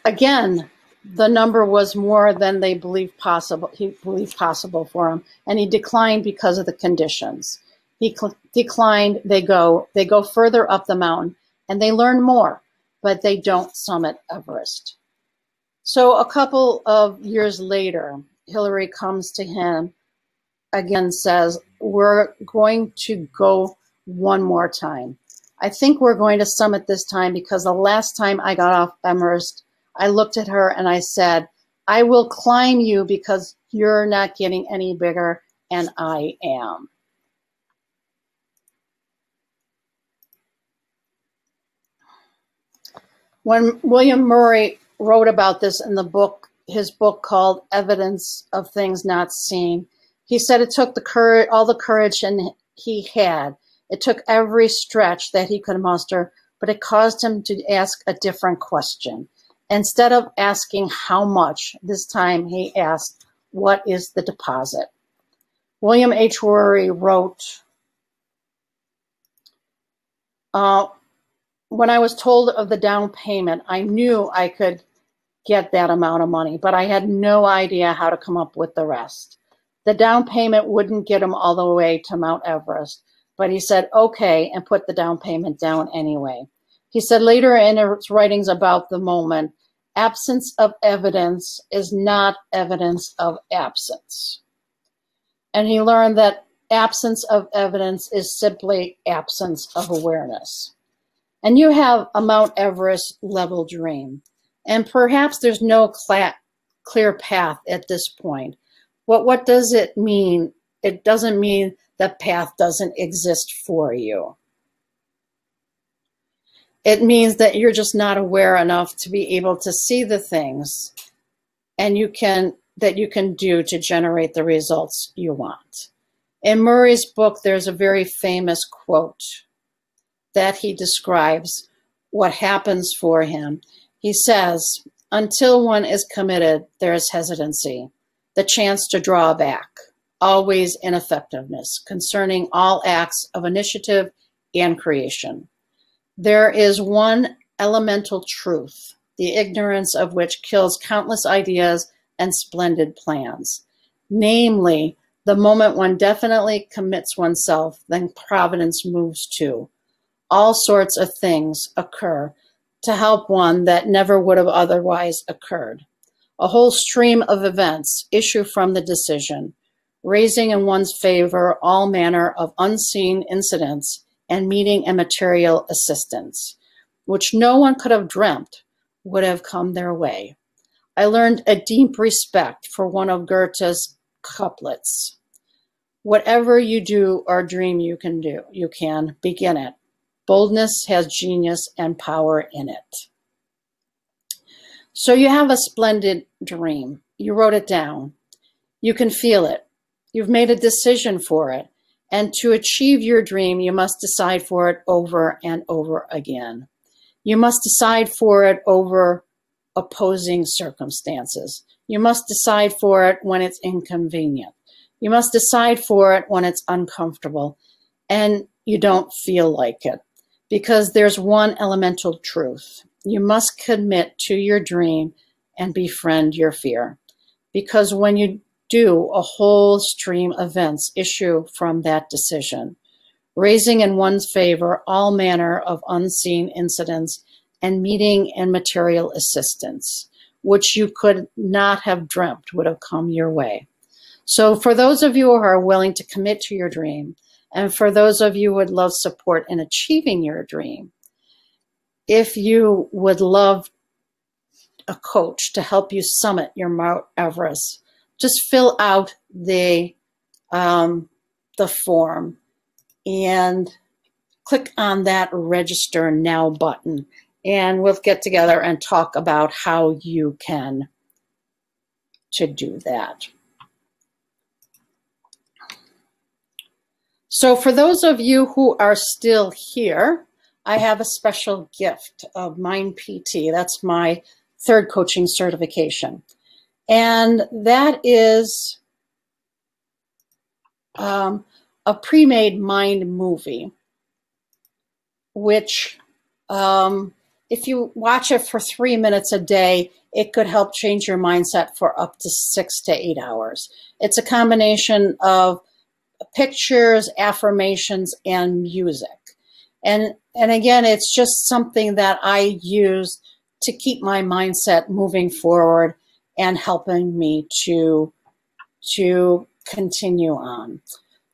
Again, the number was more than they believed possible. He believed possible for him, and he declined because of the conditions. He declined. They go further up the mountain, and they learn more, but they don't summit Everest. So a couple of years later, Hillary comes to him again, says, we're going to go one more time. I think we're going to summit this time because the last time I got off Everest, I looked at her and I said, I will climb you because you're not getting any bigger, and I am. When William Murray wrote about this in the book, his book called Evidence of Things Not Seen, he said it took the courage, all the courage he had. It took every stretch that he could muster, but it caused him to ask a different question. Instead of asking how much, this time he asked, what is the deposit? William H. Murray wrote, when I was told of the down payment, I knew I could get that amount of money, but I had no idea how to come up with the rest. The down payment wouldn't get him all the way to Mount Everest, but he said, okay, and put the down payment down anyway. He said later in his writings about the moment, absence of evidence is not evidence of absence. And he learned that absence of evidence is simply absence of awareness. And you have a Mount Everest level dream. And perhaps there's no clear path at this point. What does it mean? It doesn't mean the path doesn't exist for you. It means that you're just not aware enough to be able to see the things and that you can do to generate the results you want. In Murray's book, there's a very famous quote that he describes what happens for him. He says, until one is committed, there is hesitancy, the chance to draw back, always ineffectiveness concerning all acts of initiative and creation. There is one elemental truth, the ignorance of which kills countless ideas and splendid plans. Namely, the moment one definitely commits oneself, then providence moves too. All sorts of things occur to help one that never would have otherwise occurred. A whole stream of events issue from the decision, raising in one's favor all manner of unseen incidents and meeting and material assistance, which no one could have dreamt would have come their way. I learned a deep respect for one of Goethe's couplets. Whatever you do or dream you can begin it. Boldness has genius and power in it. So you have a splendid dream. You wrote it down. You can feel it. You've made a decision for it. And to achieve your dream, you must decide for it over and over again. You must decide for it over opposing circumstances. You must decide for it when it's inconvenient. You must decide for it when it's uncomfortable and you don't feel like it. Because there's one elemental truth. You must commit to your dream and befriend your fear. Because when you do, a whole stream of events issue from that decision, raising in one's favor all manner of unseen incidents and meeting and material assistance, which you could not have dreamt would have come your way. So for those of you who are willing to commit to your dream, and for those of you who would love support in achieving your dream, if you would love a coach to help you summit your Mount Everest, just fill out the form and click on that Register Now button, and we'll get together and talk about how you can to do that. So for those of you who are still here, I have a special gift of Mind PT. That's my third coaching certification. And that is a a pre-made mind movie, which if you watch it for 3 minutes a day, it could help change your mindset for up to 6 to 8 hours. It's a combination of pictures, affirmations, and music. And again, it's just something that I use to keep my mindset moving forward and helping me to continue on.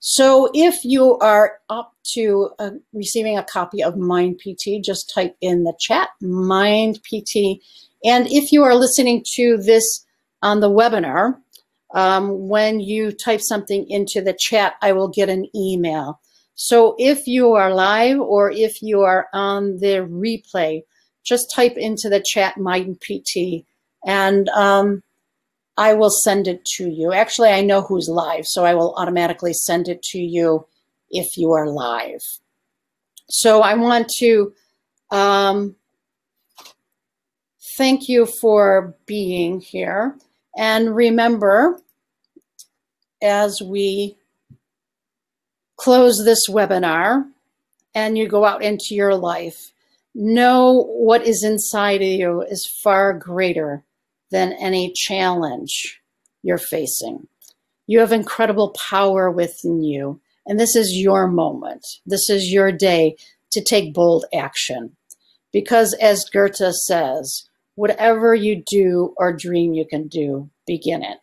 So if you are up to receiving a copy of Mind PT, just type in the chat, Mind PT. And if you are listening to this on the webinar, when you type something into the chat, I will get an email. So if you are live or if you are on the replay, just type into the chat Mind PT, and I will send it to you. Actually, I know who's live, so I will automatically send it to you if you are live. So I want to thank you for being here. And remember, as we close this webinar and you go out into your life, know what is inside of you is far greater than any challenge you're facing. You have incredible power within you, and this is your moment. This is your day to take bold action. Because as Goethe says, whatever you do or dream you can do, begin it.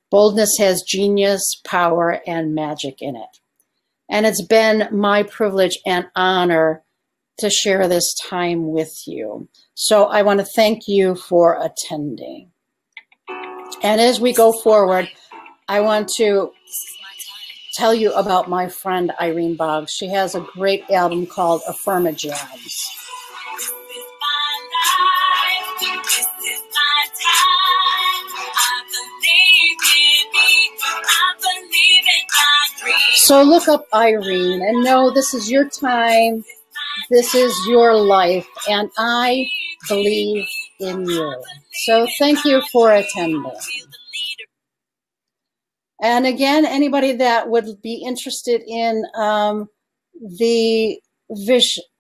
Boldness has genius, power, and magic in it. And it's been my privilege and honor to share this time with you. So I want to thank you for attending. And as we go forward, I want to tell you about my friend Irene Boggs. She has a great album called Affirmajams. So look up Irene and know this is your time, this is your life, and I believe in you. So thank you for attending. And again, anybody that would be interested in the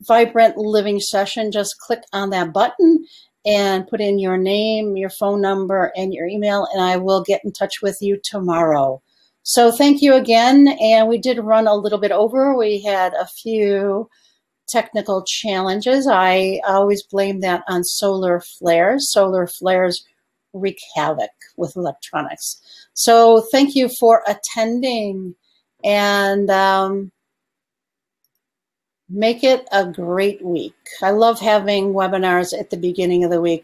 Vibrant Living session, just click on that button and put in your name, your phone number, and your email, and I will get in touch with you tomorrow. So thank you again, and we did run a little bit over. We had a few technical challenges. I always blame that on solar flares. Solar flares wreak havoc with electronics. So thank you for attending, and make it a great week. I love having webinars at the beginning of the week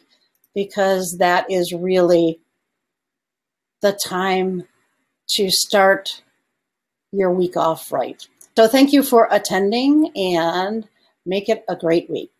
because that is really the time to start your week off right. So thank you for attending, and make it a great week.